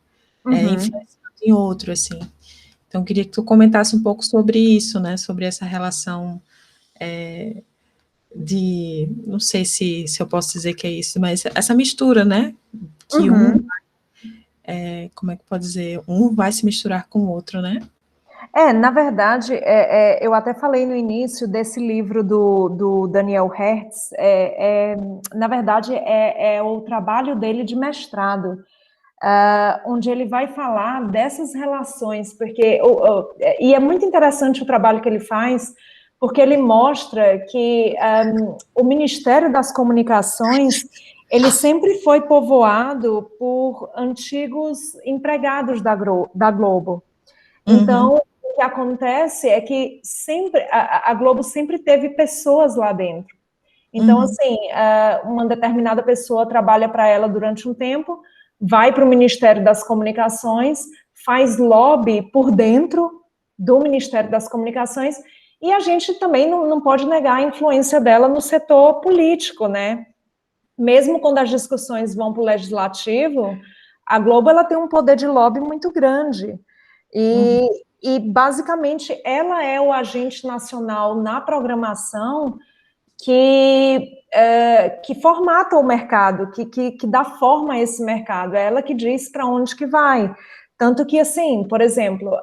influenciando em outro, assim. Então, eu queria que tu comentasse um pouco sobre isso, né? Sobre essa relação não sei se eu posso dizer que é isso, mas essa mistura, né? Que como é que pode dizer? Um vai se misturar com o outro, né? Na verdade, eu até falei no início desse livro do Daniel Hertz, na verdade, é o trabalho dele de mestrado, onde ele vai falar dessas relações, porque, e é muito interessante o trabalho que ele faz, porque ele mostra que o Ministério das Comunicações, ele sempre foi povoado por antigos empregados da Globo. Então, o que acontece é que sempre a Globo sempre teve pessoas lá dentro. Então, assim, uma determinada pessoa trabalha para ela durante um tempo, vai para o Ministério das Comunicações, faz lobby por dentro do Ministério das Comunicações, e a gente também não pode negar a influência dela no setor político, né? Mesmo quando as discussões vão para o legislativo, a Globo ela tem um poder de lobby muito grande. E basicamente, ela é o agente nacional na programação que formata o mercado, que dá forma a esse mercado. É ela que diz para onde que vai. Tanto que, assim, por exemplo,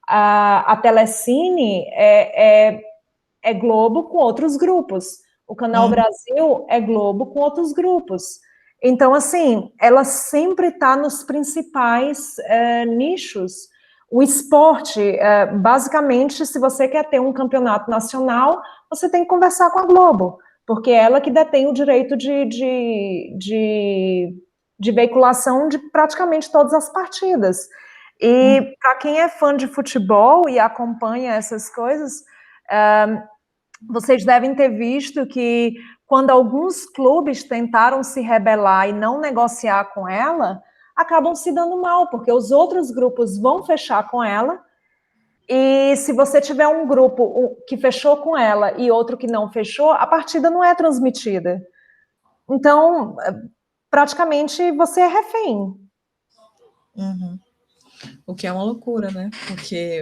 a Telecine é Globo com outros grupos. O Canal Brasil é Globo com outros grupos. Então, assim, ela sempre está nos principais nichos. O esporte, basicamente, se você quer ter um campeonato nacional, você tem que conversar com a Globo, porque é ela que detém o direito de veiculação de praticamente todas as partidas. E para quem é fã de futebol e acompanha essas coisas, vocês devem ter visto que quando alguns clubes tentaram se rebelar e não negociar com ela, acabam se dando mal, porque os outros grupos vão fechar com ela, e se você tiver um grupo que fechou com ela e outro que não fechou, a partida não é transmitida. Então, praticamente, você é refém. O que é uma loucura, né? Porque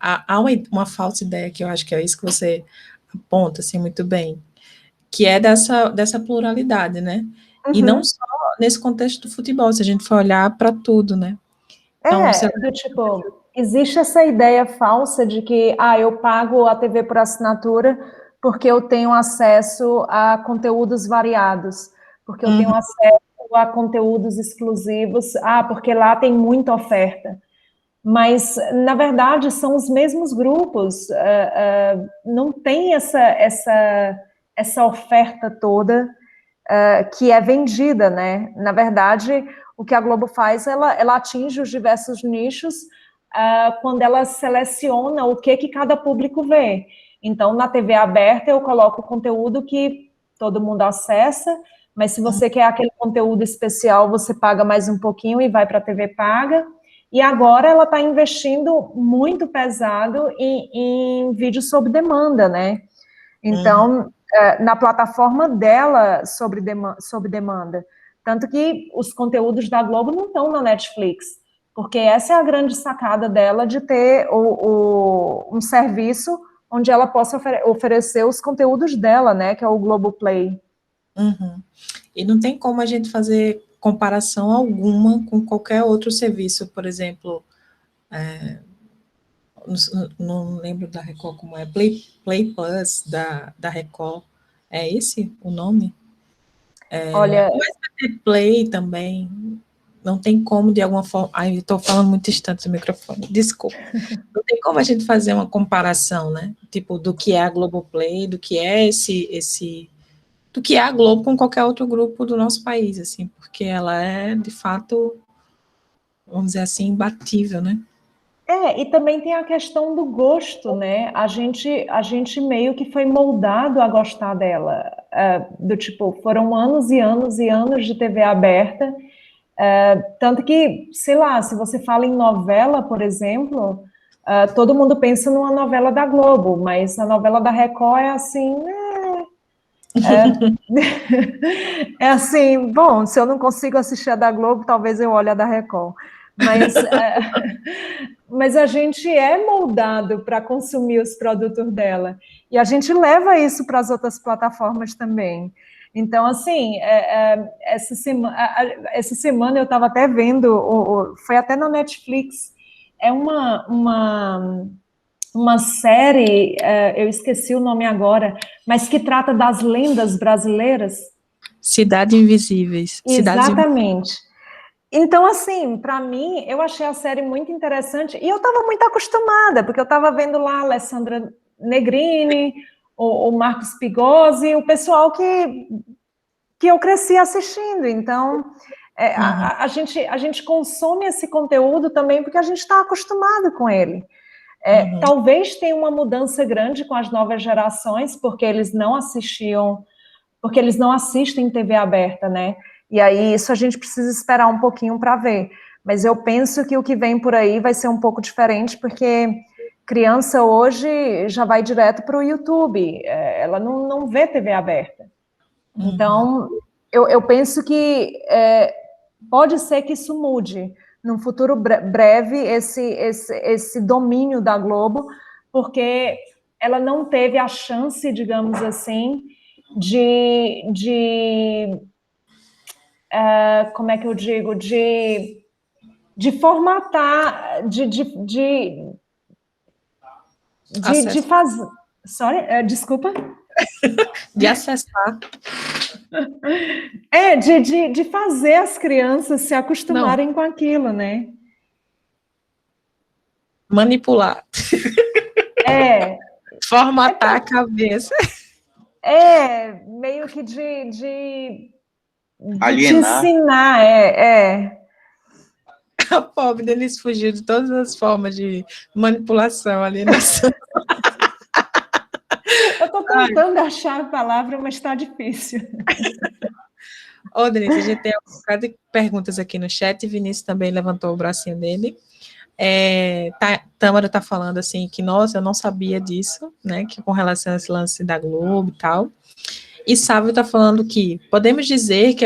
há uma falsa ideia, que eu acho que é isso que você aponta assim, muito bem, que é dessa pluralidade, né? E não só nesse contexto do futebol, se a gente for olhar para tudo, né? Então, existe essa ideia falsa de que eu pago a TV por assinatura porque eu tenho acesso a conteúdos variados, porque eu tenho acesso ou a conteúdos exclusivos, porque lá tem muita oferta. Mas, na verdade, são os mesmos grupos, não tem essa oferta toda que é vendida, né? Na verdade, o que a Globo faz, ela atinge os diversos nichos quando ela seleciona o que cada público vê. Então, na TV aberta, eu coloco o conteúdo que todo mundo acessa, mas se você quer aquele conteúdo especial, você paga mais um pouquinho e vai para a TV paga. E agora ela está investindo muito pesado em vídeos sob demanda, né? Então, na plataforma dela sob demanda. Tanto que os conteúdos da Globo não estão na Netflix, porque essa é a grande sacada dela de ter um serviço onde ela possa oferecer os conteúdos dela, né, que é o Globoplay. Uhum. E não tem como a gente fazer comparação alguma com qualquer outro serviço, por exemplo, não lembro da Record como é, Play Plus da Record, é esse o nome? Olha, o SBT Play também, não tem como de alguma forma, ai, eu estou falando muito distante do microfone, desculpa, não tem como a gente fazer uma comparação, né, tipo, do que é a Globoplay, do que é do que é a Globo com qualquer outro grupo do nosso país, assim, porque ela é, de fato, vamos dizer assim, imbatível, né? e também tem a questão do gosto, né? A gente meio que foi moldado a gostar dela. Do tipo, foram anos e anos e anos de TV aberta. Tanto que, sei lá, se você fala em novela, por exemplo, todo mundo pensa numa novela da Globo, mas a novela da Record é assim, é assim, bom, se eu não consigo assistir a da Globo, talvez eu olhe a da Record. Mas a gente é moldado para consumir os produtos dela. E a gente leva isso para as outras plataformas também. Então, assim, essa semana eu estava até vendo, foi até na Netflix, é uma série, eu esqueci o nome agora, mas que trata das lendas brasileiras. Cidades Invisíveis. Exatamente. Então, assim, para mim, eu achei a série muito interessante e eu estava muito acostumada, porque eu estava vendo lá a Alessandra Negrini, o Marcos Pigozzi, o pessoal que eu cresci assistindo. Então, a gente consome esse conteúdo também porque a gente está acostumado com ele. Talvez tenha uma mudança grande com as novas gerações, porque eles não assistem TV aberta, né? E aí isso a gente precisa esperar um pouquinho para ver. Mas eu penso que o que vem por aí vai ser um pouco diferente, porque criança hoje já vai direto para o YouTube, ela não vê TV aberta. Então, eu penso que pode ser que isso mude num futuro breve, esse domínio da Globo, porque ela não teve a chance, digamos assim, como é que eu digo, de formatar, de fazer. Sorry, desculpa. De acessar. De fazer as crianças se acostumarem com aquilo, né? Manipular. Formatar a cabeça. Meio que de alienar. Te ensinar, A pobre deles fugiu de todas as formas de manipulação, alienação. Eu estou tentando achar a palavra, mas está difícil. Ô, Denise, a gente tem um bocado de perguntas aqui no chat, Vinícius também levantou o bracinho dele. Tâmara está falando assim, que, nossa, eu não sabia disso, né, que com relação a esse lance da Globo e tal. E Sávio está falando que podemos dizer que,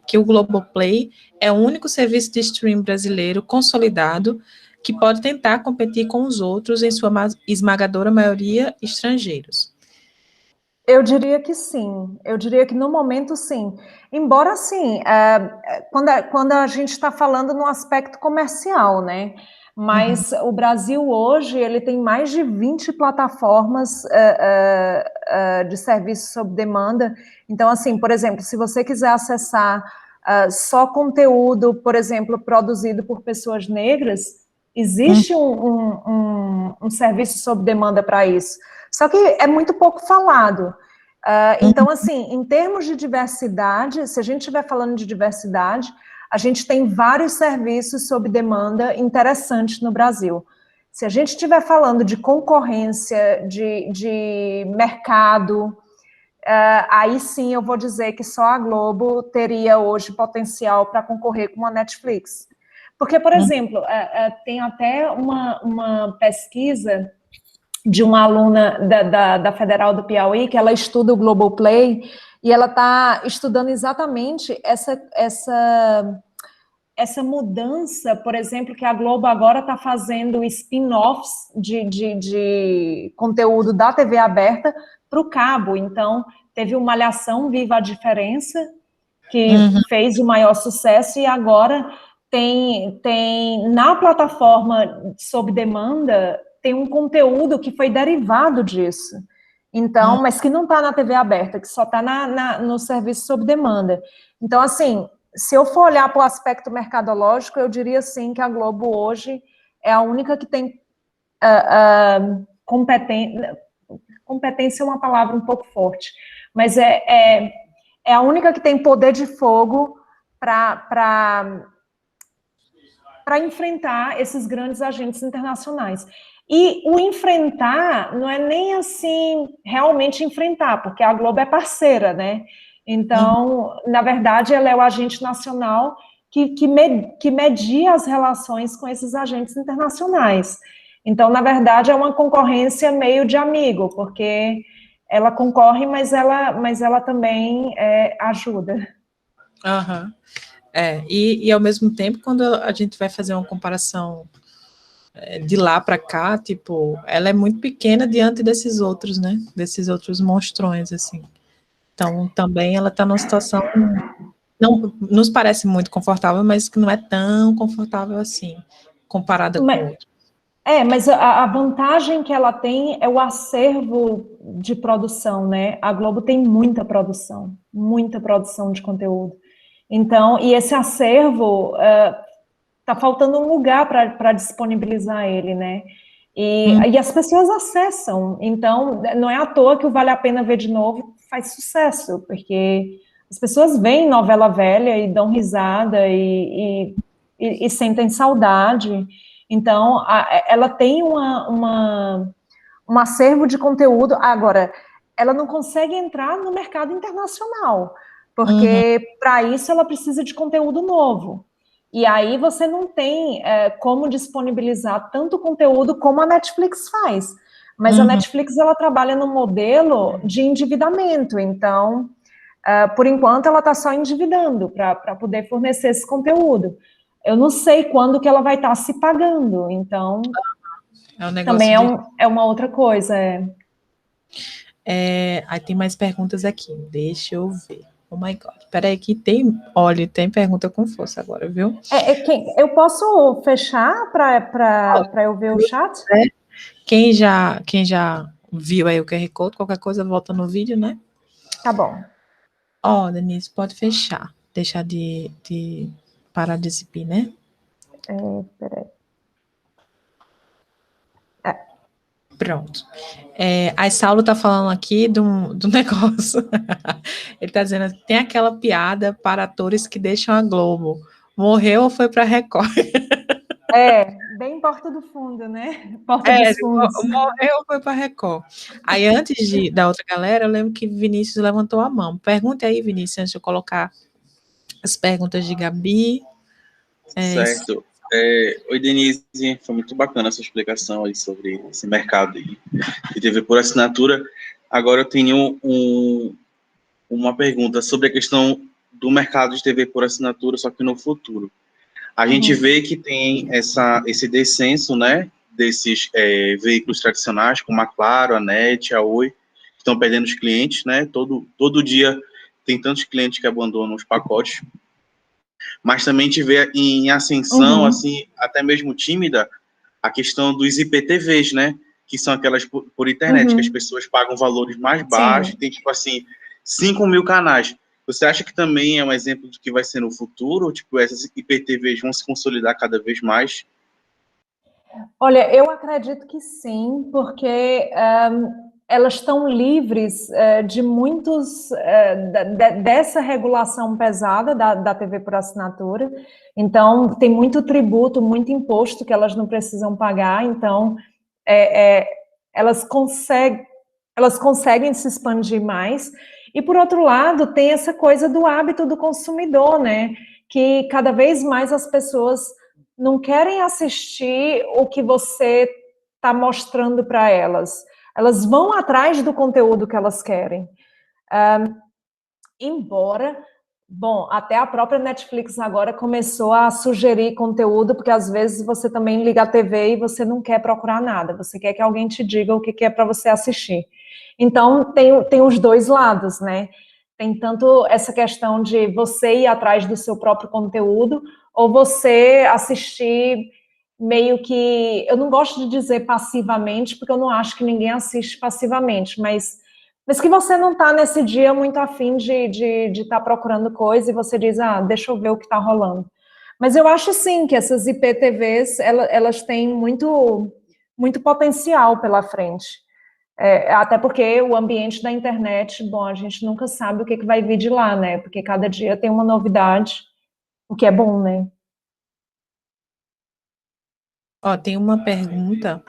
que o Globoplay é o único serviço de streaming brasileiro consolidado que pode tentar competir com os outros, em sua esmagadora maioria estrangeiros. Eu diria que sim, eu diria que no momento sim. Embora, assim, quando a gente está falando no aspecto comercial, né? Mas o Brasil hoje, ele tem mais de 20 plataformas de serviço sob demanda. Então, assim, por exemplo, se você quiser acessar só conteúdo, por exemplo, produzido por pessoas negras, existe um serviço sob demanda para isso. Só que é muito pouco falado. Então, assim, em termos de diversidade, se a gente estiver falando de diversidade, a gente tem vários serviços sob demanda interessantes no Brasil. Se a gente estiver falando de concorrência, de mercado, aí sim eu vou dizer que só a Globo teria hoje potencial para concorrer com a Netflix. Porque, por exemplo, tem até uma pesquisa de uma aluna da Federal do Piauí, que ela estuda o Globoplay, e ela está estudando exatamente essa mudança, por exemplo, que a Globo agora está fazendo spin-offs de conteúdo da TV aberta para o cabo. Então, teve uma Malhação Viva a Diferença, que fez o maior sucesso, e agora tem na plataforma sob demanda, tem um conteúdo que foi derivado disso. Então, mas que não está na TV aberta, que só está no serviço sob demanda. Então, assim, se eu for olhar para o aspecto mercadológico, eu diria, sim, que a Globo hoje é a única que tem competência. Competência é uma palavra um pouco forte, mas é a única que tem poder de fogo para enfrentar esses grandes agentes internacionais. E o enfrentar não é nem assim, realmente enfrentar, porque a Globo é parceira, né? Então, na verdade, ela é o agente nacional que media as relações com esses agentes internacionais. Então, na verdade, é uma concorrência meio de amigo, porque ela concorre, mas ela também ajuda. E ao mesmo tempo, quando a gente vai fazer uma comparação de lá para cá, tipo, ela é muito pequena diante desses outros, né? Desses outros monstrões, assim. Então, também ela está numa situação, não nos parece muito confortável, mas que não é tão confortável assim, comparada com outros. Mas a vantagem que ela tem é o acervo de produção, né? A Globo tem muita produção de conteúdo. Então, e esse acervo tá faltando um lugar para disponibilizar ele, né? E as pessoas acessam. Então, não é à toa que o Vale a Pena Ver de Novo faz sucesso, porque as pessoas veem novela velha e dão risada e sentem saudade. Então, ela tem um acervo de conteúdo. Agora, ela não consegue entrar no mercado internacional, porque para isso ela precisa de conteúdo novo. E aí você não tem como disponibilizar tanto conteúdo como a Netflix faz. Mas a Netflix, ela trabalha no modelo de endividamento. Então, por enquanto, ela está só endividando para poder fornecer esse conteúdo. Eu não sei quando que ela vai estar se pagando. Então, também é uma outra coisa. Aí tem mais perguntas aqui. Deixa eu ver. Oh my God. Peraí que tem pergunta com força agora, viu? Eu posso fechar para eu ver o chat? Quem já viu aí o QR Code, qualquer coisa volta no vídeo, né? Tá bom. Denise, pode fechar. Deixar de parar de exibir, né? Peraí. Pronto. Aí Saulo está falando aqui do negócio. Ele está dizendo que tem aquela piada para atores que deixam a Globo. Morreu ou foi para a Record? Bem porta do fundo, né? Porta dos fundos. Morreu ou foi para a Record? Aí antes da outra galera, eu lembro que Vinícius levantou a mão. Pergunte aí, Vinícius, antes de eu colocar as perguntas de Gabi. Certo. Oi, Denise, foi muito bacana essa explicação aí sobre esse mercado aí de TV por assinatura. Agora eu tenho uma pergunta sobre a questão do mercado de TV por assinatura, só que no futuro. A gente vê que tem esse descenso, né, desses veículos tradicionais, como a Claro, a NET, a Oi, que estão perdendo os clientes, né, todo dia tem tantos clientes que abandonam os pacotes, mas também a gente vê em ascensão, assim, até mesmo tímida, a questão dos IPTVs, né, que são aquelas por internet, que as pessoas pagam valores mais baixos, tem, tipo assim, 5 mil canais. Você acha que também é um exemplo do que vai ser no futuro? Tipo, essas IPTVs vão se consolidar cada vez mais? Olha, eu acredito que sim, porque elas estão livres de muitos dessa regulação pesada da TV por assinatura. Então, tem muito tributo, muito imposto que elas não precisam pagar. Então, elas conseguem se expandir mais. E, por outro lado, tem essa coisa do hábito do consumidor, né? Que cada vez mais as pessoas não querem assistir o que você está mostrando para elas. Elas vão atrás do conteúdo que elas querem. Embora, bom, até a própria Netflix agora começou a sugerir conteúdo, porque às vezes você também liga a TV e você não quer procurar nada, você quer que alguém te diga o que é para você assistir. Então, tem os dois lados, né? Tem tanto essa questão de você ir atrás do seu próprio conteúdo, ou você assistir meio que, eu não gosto de dizer passivamente, porque eu não acho que ninguém assiste passivamente, mas que você não está nesse dia muito afim de estar procurando coisa e você diz, deixa eu ver o que está rolando. Mas eu acho sim que essas IPTVs, elas têm muito potencial pela frente. Até porque o ambiente da internet, bom, a gente nunca sabe o que vai vir de lá, né? Porque cada dia tem uma novidade, o que é bom, né? Ó, tem uma pergunta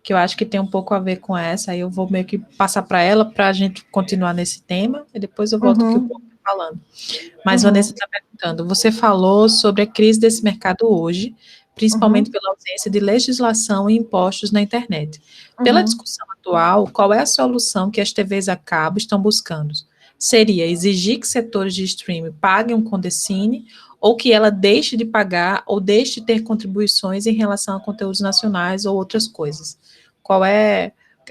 que eu acho que tem um pouco a ver com essa, aí eu vou meio que passar para ela para a gente continuar nesse tema, e depois eu volto aqui um pouco falando. Mas Vanessa está perguntando, você falou sobre a crise desse mercado hoje, principalmente pela ausência de legislação e impostos na internet. Pela discussão atual, qual é a solução que as TVs a cabo estão buscando? Seria exigir que setores de streaming paguem um Condecine, ou que ela deixe de pagar, ou deixe de ter contribuições em relação a conteúdos nacionais ou outras coisas?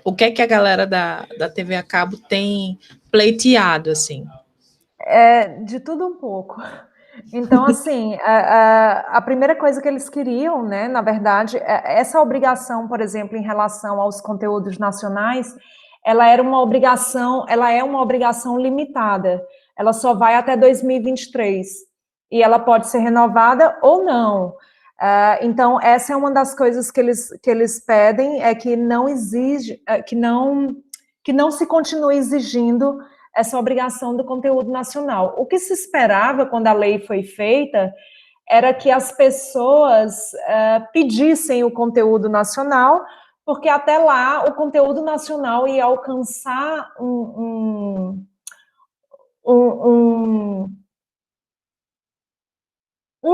O que é que a galera da TV a cabo tem pleiteado, assim? De tudo um pouco. Então, assim, a primeira coisa que eles queriam, né, na verdade, essa obrigação, por exemplo, em relação aos conteúdos nacionais, ela é uma obrigação limitada. Ela só vai até 2023 e ela pode ser renovada ou não. Então, essa é uma das coisas que eles pedem, é que não exige, que não se continue exigindo essa obrigação do conteúdo nacional. O que se esperava quando a lei foi feita era que as pessoas pedissem o conteúdo nacional, porque até lá o conteúdo nacional ia alcançar um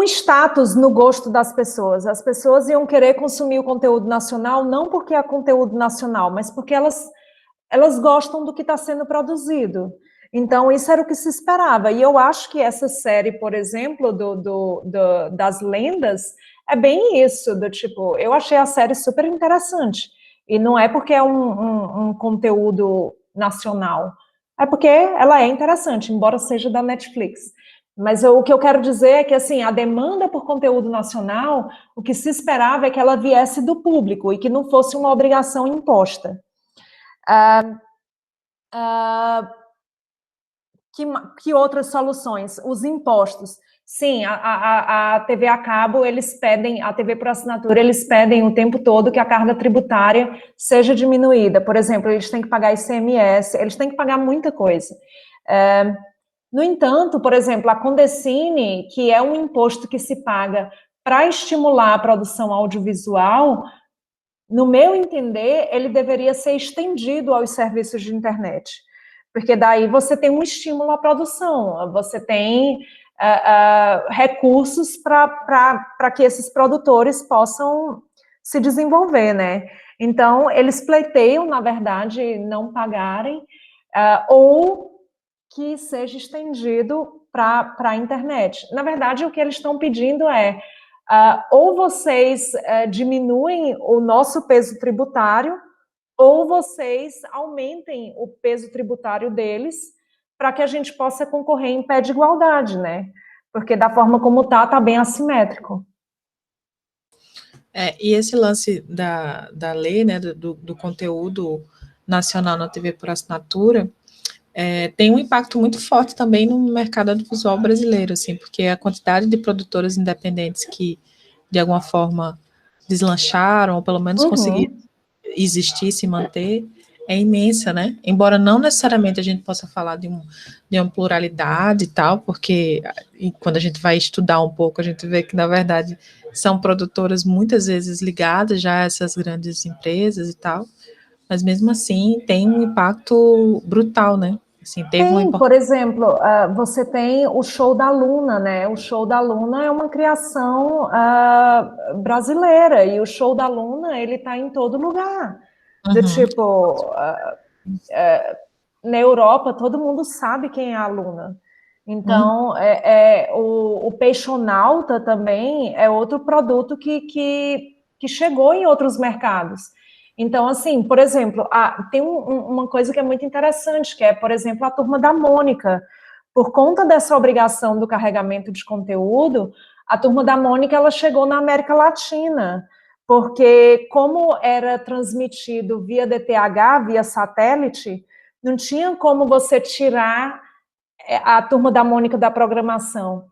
status no gosto das pessoas. As pessoas iam querer consumir o conteúdo nacional não porque é conteúdo nacional, mas porque elas gostam do que está sendo produzido. Então, isso era o que se esperava. E eu acho que essa série, por exemplo, das lendas, é bem isso, do tipo, eu achei a série super interessante. E não é porque é um conteúdo nacional, é porque ela é interessante, embora seja da Netflix. Mas o que eu quero dizer é que, assim, a demanda por conteúdo nacional, o que se esperava é que ela viesse do público e que não fosse uma obrigação imposta. Que outras soluções? Os impostos. Sim, a TV a cabo, eles pedem, a TV por assinatura, eles pedem o tempo todo que a carga tributária seja diminuída. Por exemplo, eles têm que pagar ICMS, eles têm que pagar muita coisa. No entanto, por exemplo, a Condecine, que é um imposto que se paga para estimular a produção audiovisual, no meu entender, ele deveria ser estendido aos serviços de internet, porque daí você tem um estímulo à produção, você tem recursos para que esses produtores possam se desenvolver, né? Então, eles pleiteiam, na verdade, não pagarem, ou que seja estendido para a internet. Na verdade, o que eles estão pedindo é ou vocês diminuem o nosso peso tributário, ou vocês aumentem o peso tributário deles para que a gente possa concorrer em pé de igualdade, né? Porque da forma como tá bem assimétrico. E esse lance da lei, né, do conteúdo nacional na TV por assinatura, tem um impacto muito forte também no mercado audiovisual brasileiro, assim, porque a quantidade de produtoras independentes que, de alguma forma, deslancharam, ou pelo menos conseguiram existir, se manter, é imensa, né? Embora não necessariamente a gente possa falar de uma pluralidade e tal, porque quando a gente vai estudar um pouco, a gente vê que, na verdade, são produtoras muitas vezes ligadas já a essas grandes empresas e tal, mas mesmo assim tem um impacto brutal, né? Assim, teve uma Tem, por exemplo, você tem o Show da Luna, né? O Show da Luna é uma criação brasileira, e o Show da Luna, ele está em todo lugar. Do tipo, na Europa, todo mundo sabe quem é a Luna. Então, o Peixonauta também é outro produto que chegou em outros mercados. Então, assim, por exemplo, tem uma coisa que é muito interessante, que é, por exemplo, a Turma da Mônica. Por conta dessa obrigação do carregamento de conteúdo, a Turma da Mônica ela chegou na América Latina, porque como era transmitido via DTH, via satélite, não tinha como você tirar a Turma da Mônica da programação.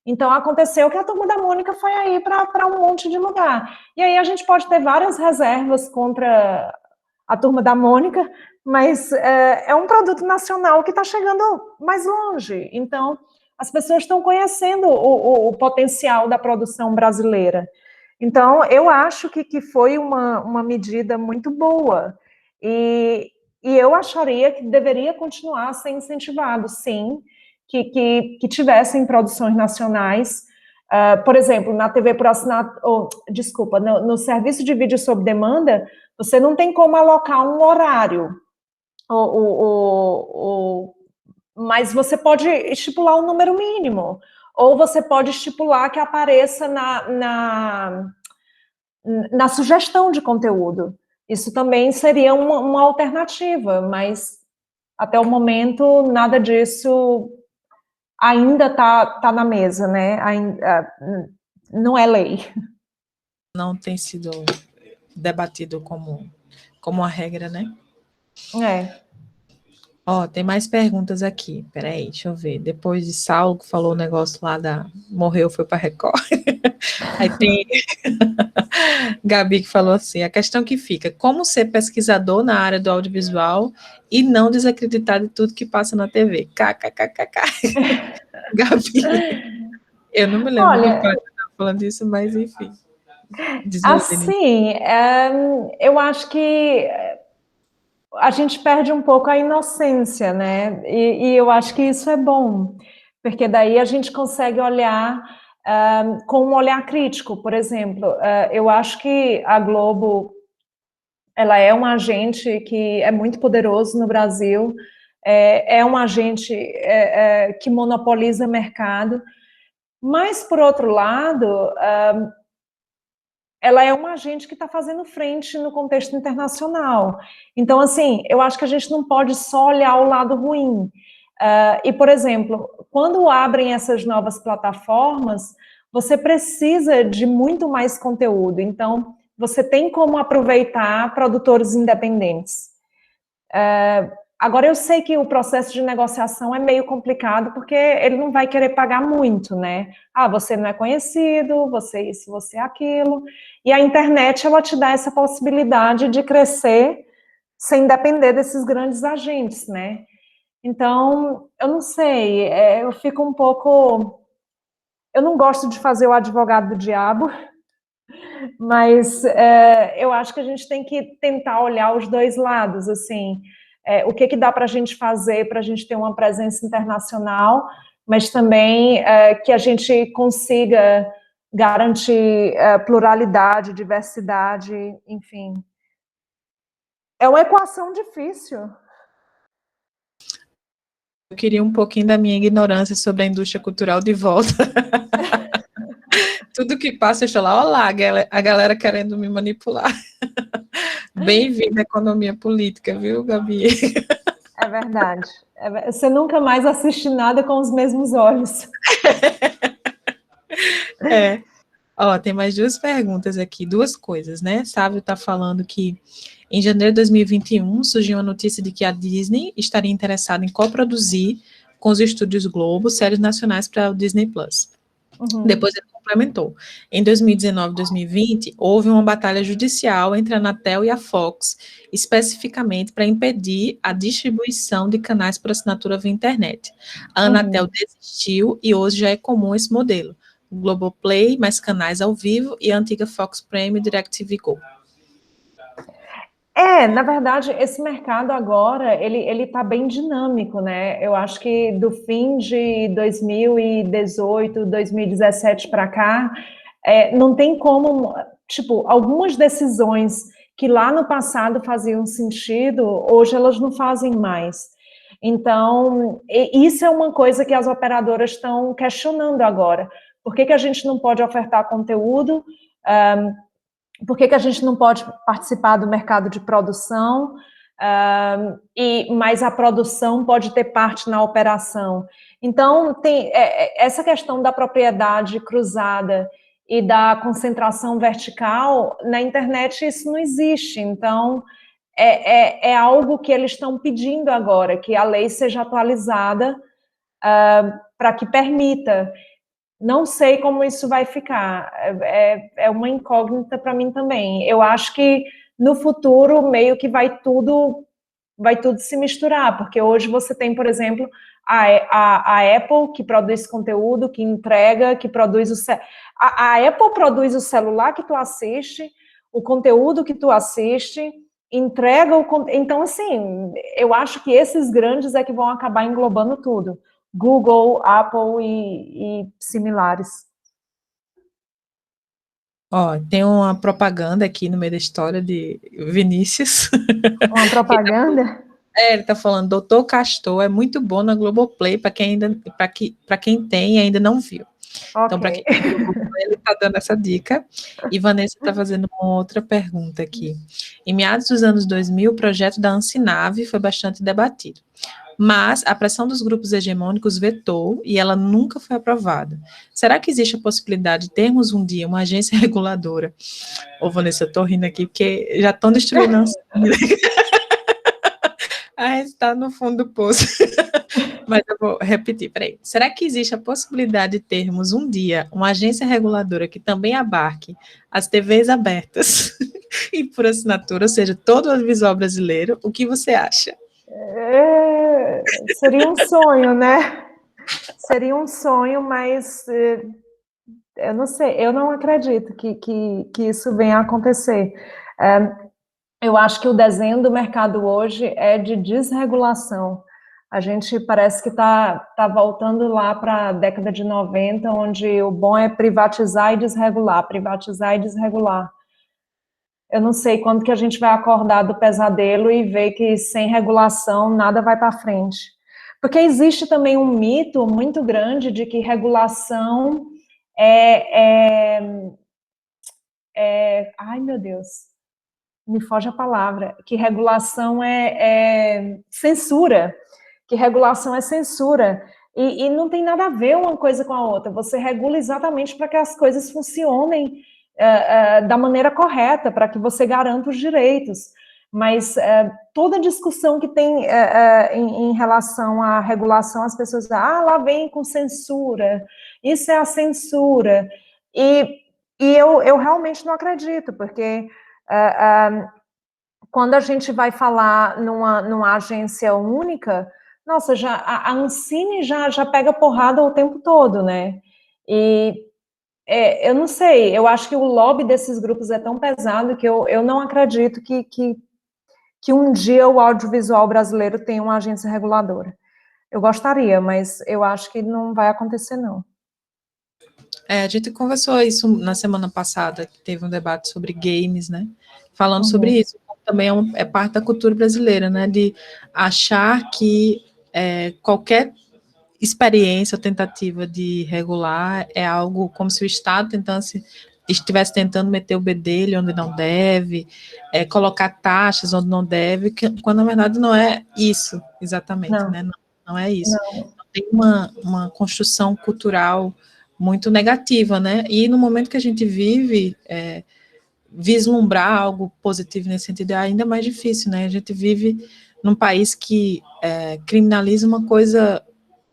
Então, aconteceu que a Turma da Mônica foi aí para um monte de lugar. E aí a gente pode ter várias reservas contra a Turma da Mônica, mas é um produto nacional que está chegando mais longe. Então, as pessoas estão conhecendo o potencial da produção brasileira. Então, eu acho que foi uma medida muito boa. E eu acharia que deveria continuar a ser incentivado, sim, que tivessem produções nacionais. Por exemplo, na TV por assinatura, desculpa, no serviço de vídeo sob demanda, você não tem como alocar um horário, mas você pode estipular um número mínimo, ou você pode estipular que apareça na sugestão de conteúdo. Isso também seria uma alternativa, mas até o momento nada disso ainda está na mesa, né? Ainda, não é lei. Não tem sido debatido como uma regra, né? Tem mais perguntas aqui. Peraí, deixa eu ver. Depois de Saulo, que falou o negócio lá morreu, foi para Record. Aí tem Gabi que falou assim, a questão que fica, como ser pesquisador na área do audiovisual e não desacreditar de tudo que passa na TV? KKKKK. Gabi, eu não me lembro do pai falando isso, mas enfim. Assim, eu acho que a gente perde um pouco a inocência, né? E eu acho que isso é bom, porque daí a gente consegue olhar com um olhar crítico. Por exemplo, eu acho que a Globo ela é um agente que é muito poderoso no Brasil, é um agente que monopoliza mercado, mas, por outro lado, ela é uma agente que está fazendo frente no contexto internacional. Então, assim, eu acho que a gente não pode só olhar o lado ruim. E, por exemplo, quando abrem essas novas plataformas, você precisa de muito mais conteúdo. Então, você tem como aproveitar produtores independentes. Agora, eu sei que o processo de negociação é meio complicado, porque ele não vai querer pagar muito, né? Você não é conhecido, você isso, você aquilo. E a internet, ela te dá essa possibilidade de crescer sem depender desses grandes agentes, né? Então, eu não sei, eu fico um pouco... Eu não gosto de fazer o advogado do diabo, mas eu acho que a gente tem que tentar olhar os dois lados, assim... o que dá para a gente fazer para a gente ter uma presença internacional, mas também que a gente consiga garantir pluralidade, diversidade, enfim. É uma equação difícil. Eu queria um pouquinho da minha ignorância sobre a indústria cultural de volta. Tudo que passa, eu estou lá, olá, a galera querendo me manipular. Bem-vindo à economia política, viu, Gabi? É verdade. Você nunca mais assiste nada com os mesmos olhos. Tem mais duas perguntas aqui, duas coisas, né? Sávio está falando que Em janeiro de 2021, surgiu a notícia de que a Disney estaria interessada em coproduzir com os estúdios Globo séries nacionais para o Disney+. Depois ele complementou. Em 2019 e 2020, houve uma batalha judicial entre a Anatel e a Fox, especificamente para impedir a distribuição de canais por assinatura via internet. A Anatel desistiu e hoje já é comum esse modelo. Globoplay, mais canais ao vivo e a antiga Fox Premium e DirecTV Go. Na verdade, esse mercado agora, ele está bem dinâmico, né? Eu acho que do fim de 2018, 2017 para cá, não tem como, tipo, algumas decisões que lá no passado faziam sentido, hoje elas não fazem mais. Então, isso é uma coisa que as operadoras estão questionando agora. Por que a gente não pode ofertar conteúdo? Por que a gente não pode participar do mercado de produção, mas a produção pode ter parte na operação? Então, tem essa questão da propriedade cruzada e da concentração vertical, na internet isso não existe. Então, é algo que eles estão pedindo agora, que a lei seja atualizada para que permita. Não sei como isso vai ficar, é uma incógnita para mim também. Eu acho que no futuro meio que vai tudo se misturar, porque hoje você tem, por exemplo, a Apple que produz conteúdo, que entrega, que produz a Apple produz o celular que tu assiste, o conteúdo que tu assiste, entrega então assim, eu acho que esses grandes é que vão acabar englobando tudo. Google, Apple e similares. Ó, tem uma propaganda aqui no meio da história de Vinícius. Uma propaganda? Ele tá falando, Doutor Castor é muito bom na Globoplay, para quem tem e ainda não viu. Okay. Então, para quem tem Globoplay, ele está dando essa dica. E Vanessa está fazendo uma outra pergunta aqui. Em meados dos anos 2000, o projeto da Ancinave foi bastante debatido. Mas a pressão dos grupos hegemônicos vetou e ela nunca foi aprovada. Será que existe a possibilidade de termos um dia uma agência reguladora? Ô, Vanessa, eu tô rindo aqui porque já estão destruindo a Ancinave. A gente está no fundo do poço. Mas eu vou repetir, peraí. Será que existe a possibilidade de termos um dia uma agência reguladora que também abarque as TVs abertas e por assinatura, ou seja, todo o audiovisual brasileiro? O que você acha? Seria um sonho, né? Seria um sonho, mas eu não sei, eu não acredito que isso venha a acontecer. Eu acho que o desenho do mercado hoje é de desregulação. A gente parece que está voltando lá para a década de 90, onde o bom é privatizar e desregular, privatizar e desregular. Eu não sei quando que a gente vai acordar do pesadelo e ver que sem regulação nada vai para frente. Porque existe também um mito muito grande de que regulação ai, meu Deus, me foge a palavra, que regulação é censura, que regulação é censura, e não tem nada a ver uma coisa com a outra, você regula exatamente para que as coisas funcionem da maneira correta, para que você garanta os direitos, mas toda discussão que tem em relação à regulação, as pessoas dizem, lá vem com censura, isso é a censura, e eu realmente não acredito, porque quando a gente vai falar numa agência única, nossa, a Ancine já pega porrada o tempo todo, né? E eu não sei, eu acho que o lobby desses grupos é tão pesado que eu não acredito que um dia o audiovisual brasileiro tenha uma agência reguladora. Eu gostaria, mas eu acho que não vai acontecer, não. A gente conversou isso na semana passada, que teve um debate sobre games, né? Falando sobre isso, também é parte da cultura brasileira, né? De achar que qualquer experiência ou tentativa de regular é algo como se o Estado estivesse tentando meter o bedelho onde não deve, colocar taxas onde não deve, quando na verdade não é isso exatamente, não. Né? Não é isso. Não. Tem uma construção cultural muito negativa, né? E no momento que a gente vive, vislumbrar algo positivo nesse sentido é ainda mais difícil, né? A gente vive num país que criminaliza uma coisa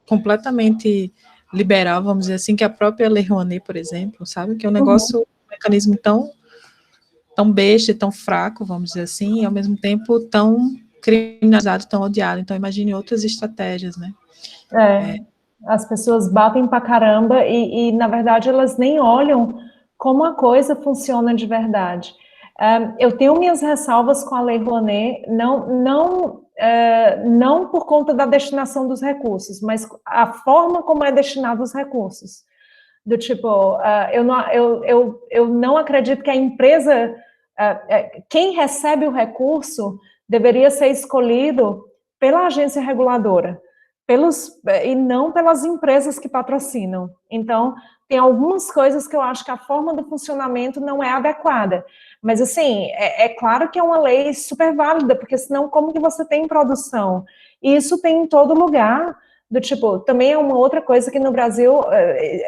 completamente liberal, vamos dizer assim, que a própria Lei Rouanet, por exemplo, sabe? Que é um negócio, um mecanismo tão besta e tão fraco, vamos dizer assim, e ao mesmo tempo tão criminalizado, tão odiado. Então, imagine outras estratégias, né? As pessoas batem pra caramba e, na verdade, elas nem olham como a coisa funciona de verdade. Eu tenho minhas ressalvas com a Lei Rouanet, não por conta da destinação dos recursos, mas a forma como é destinado os recursos. Do tipo, eu não acredito que a empresa, quem recebe o recurso deveria ser escolhido pela agência reguladora, e não pelas empresas que patrocinam. Então, tem algumas coisas que eu acho que a forma do funcionamento não é adequada. Mas, assim, é claro que é uma lei super válida, porque senão como que você tem produção? E isso tem em todo lugar. Do tipo, também é uma outra coisa que no Brasil,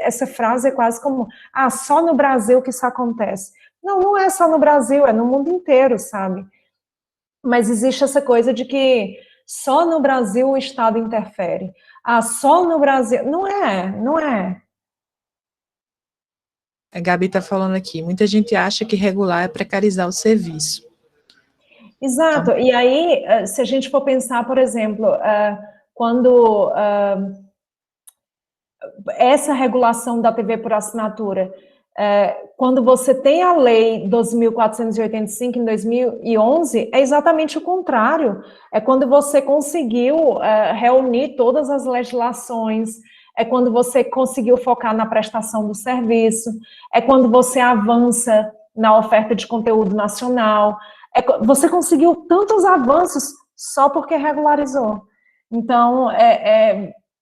essa frase é quase como, só no Brasil que isso acontece. Não, não é só no Brasil, é no mundo inteiro, sabe? Mas existe essa coisa de que só no Brasil o Estado interfere. Só no Brasil. Não é, não é. A Gabi está falando aqui, muita gente acha que regular é precarizar o serviço. Exato, então, e aí, se a gente for pensar, por exemplo, quando essa regulação da TV por assinatura, quando você tem a lei 12.485 em 2011, é exatamente o contrário, é quando você conseguiu reunir todas as legislações, é quando você conseguiu focar na prestação do serviço, é quando você avança na oferta de conteúdo nacional, você conseguiu tantos avanços só porque regularizou. Então,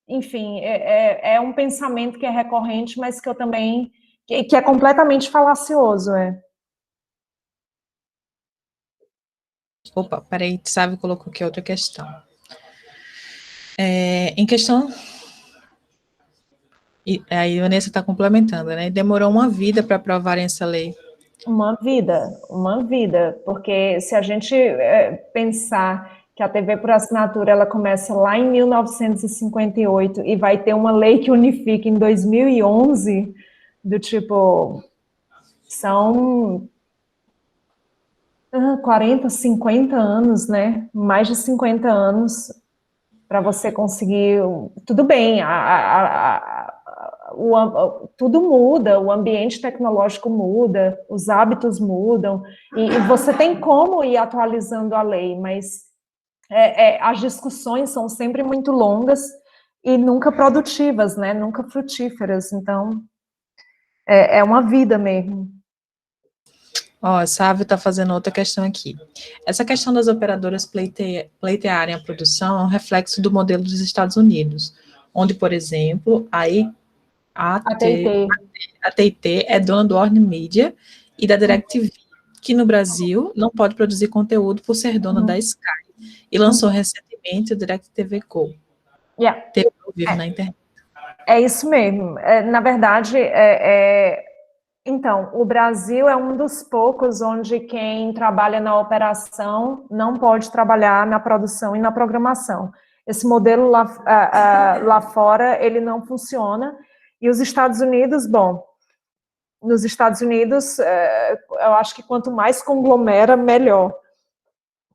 enfim, é um pensamento que é recorrente, mas que eu também, que é completamente falacioso, Opa, peraí, sabe, colocou aqui outra questão. Em questão, e aí a Vanessa está complementando, né? Demorou uma vida para aprovarem essa lei. Uma vida, porque se a gente pensar que a TV por assinatura, ela começa lá em 1958 e vai ter uma lei que unifica em 2011, do tipo, são 40, 50 anos, né? Mais de 50 anos para você conseguir... Tudo bem, tudo muda, o ambiente tecnológico muda, os hábitos mudam, e você tem como ir atualizando a lei, mas as discussões são sempre muito longas e nunca produtivas, né? Nunca frutíferas, então é uma vida mesmo. Ó, Sávio está fazendo outra questão aqui. Essa questão das operadoras pleitearem a produção é um reflexo do modelo dos Estados Unidos, onde, por exemplo, a TIT é dona do Warner Media e da DirecTV, que no Brasil não pode produzir conteúdo por ser dona da Sky, e lançou recentemente o DirecTV Go. TV ao vivo na internet. É isso mesmo. Na verdade, então, o Brasil é um dos poucos onde quem trabalha na operação não pode trabalhar na produção e na programação. Esse modelo lá fora, ele não funciona. E os Estados Unidos, bom, nos Estados Unidos, eu acho que quanto mais conglomera, melhor.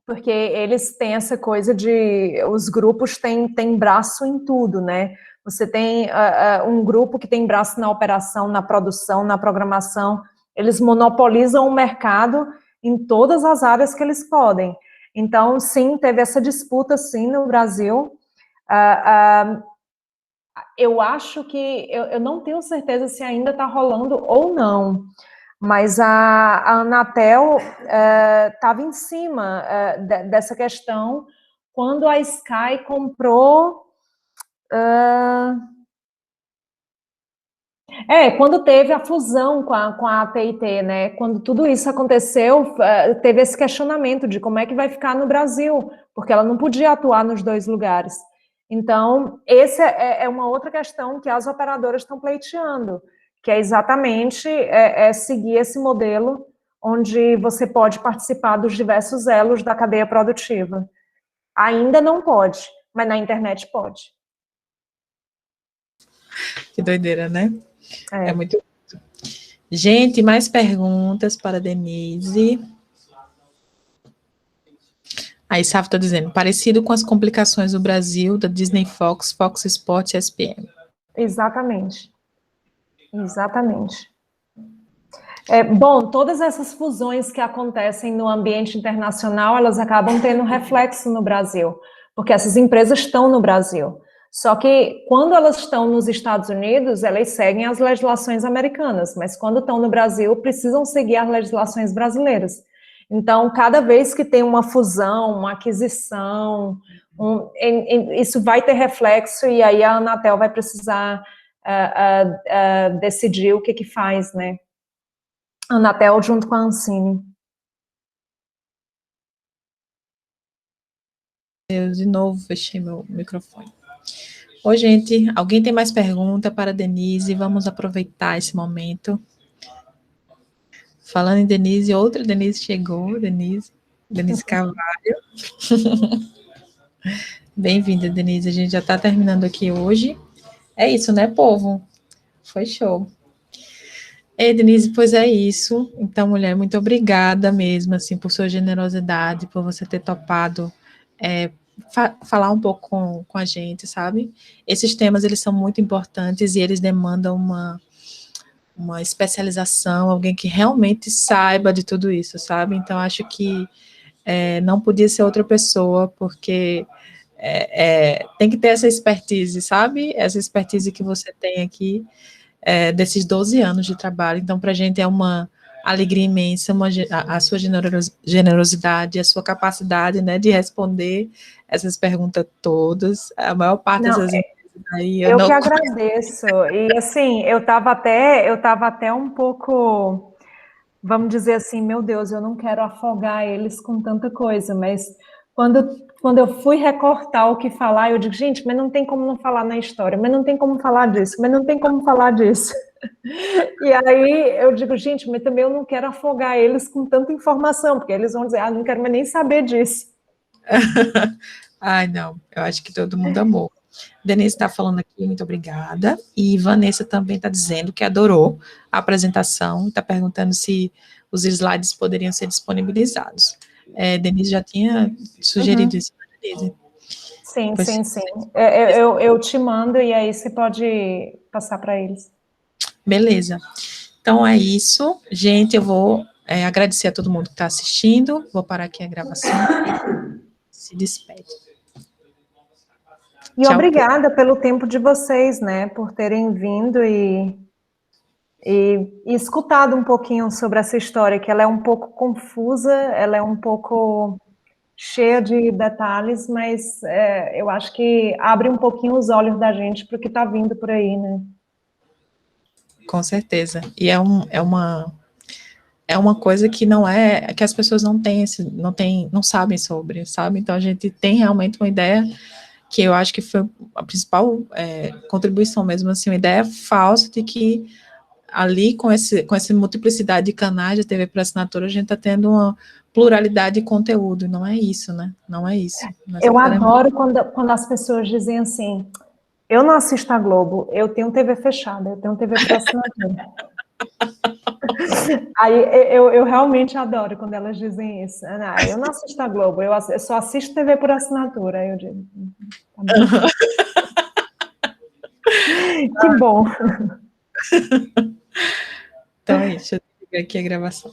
Porque eles têm essa coisa de... Os grupos têm braço em tudo, né? Você tem um grupo que tem braço na operação, na produção, na programação. Eles monopolizam o mercado em todas as áreas que eles podem. Então, sim, teve essa disputa, sim, no Brasil. Eu acho que... Eu não tenho certeza se ainda está rolando ou não, mas a Anatel estava em cima dessa questão quando a Sky comprou... quando teve a fusão com a TIT, né? Quando tudo isso aconteceu, teve esse questionamento de como é que vai ficar no Brasil, porque ela não podia atuar nos dois lugares. Então, essa é uma outra questão que as operadoras estão pleiteando, que é exatamente seguir esse modelo onde você pode participar dos diversos elos da cadeia produtiva. Ainda não pode, mas na internet pode. Que doideira, né? É muito. Gente, mais perguntas para a Denise. Aí, Safo está dizendo, parecido com as complicações do Brasil, da Disney Fox, Fox Sports e ESPN. Exatamente. Exatamente. Bom, todas essas fusões que acontecem no ambiente internacional, elas acabam tendo reflexo no Brasil, porque essas empresas estão no Brasil. Só que quando elas estão nos Estados Unidos, elas seguem as legislações americanas, mas quando estão no Brasil, precisam seguir as legislações brasileiras. Então, cada vez que tem uma fusão, uma aquisição, isso vai ter reflexo e aí a Anatel vai precisar decidir o que faz, né? A Anatel junto com a Ancine. Eu, de novo, fechei meu microfone. Oi, gente, alguém tem mais pergunta para a Denise? Vamos aproveitar esse momento. Falando em Denise, outra Denise chegou, Denise Carvalho. Bem-vinda, Denise, a gente já está terminando aqui hoje. É isso, né, povo? Foi show. Ei, Denise, pois é isso. Então, mulher, muito obrigada mesmo, assim, por sua generosidade, por você ter topado falar um pouco com a gente, sabe? Esses temas, eles são muito importantes e eles demandam uma especialização, alguém que realmente saiba de tudo isso, sabe? Então, acho que não podia ser outra pessoa, porque tem que ter essa expertise, sabe? Essa expertise que você tem aqui, desses 12 anos de trabalho. Então, para a gente é uma alegria imensa, a sua generosidade, a sua capacidade, né, de responder essas perguntas todas. A maior parte dessas aí eu que agradeço. E assim, eu estava até um pouco, vamos dizer assim, meu Deus, eu não quero afogar eles com tanta coisa, mas quando eu fui recortar o que falar, eu digo, gente, mas não tem como não falar na história, mas não tem como falar disso, mas não tem como falar disso. E aí eu digo, gente, mas também eu não quero afogar eles com tanta informação, porque eles vão dizer, não quero mais nem saber disso. Ai, não, eu acho que todo mundo amou. Denise está falando aqui, muito obrigada. E Vanessa também está dizendo que adorou a apresentação, está perguntando se os slides poderiam ser disponibilizados. Denise já tinha sugerido isso, Denise? Sim, sim. Eu te mando e aí você pode passar para eles. Beleza. Então é isso. Gente, eu vou agradecer a todo mundo que está assistindo. Vou parar aqui a gravação. Se despede. E tchau, obrigada pelo tempo de vocês, né, por terem vindo e escutado um pouquinho sobre essa história, que ela é um pouco confusa, ela é um pouco cheia de detalhes, mas eu acho que abre um pouquinho os olhos da gente para o que está vindo por aí, né? Com certeza. E é uma coisa que que as pessoas não sabem sobre, sabe? Então a gente tem realmente uma ideia que eu acho que foi a principal contribuição mesmo, assim, uma ideia falsa de que ali, com essa multiplicidade de canais de TV por assinatura, a gente está tendo uma pluralidade de conteúdo, não é isso, né? Não é isso. Eu adoro quando as pessoas dizem assim, eu não assisto a Globo, eu tenho TV fechada, eu tenho TV por assinatura. Aí eu realmente adoro quando elas dizem isso. Eu não assisto a Globo, eu só assisto TV por assinatura. Aí eu digo, tá bom. Que bom. Então é isso, deixa eu ligar aqui a gravação.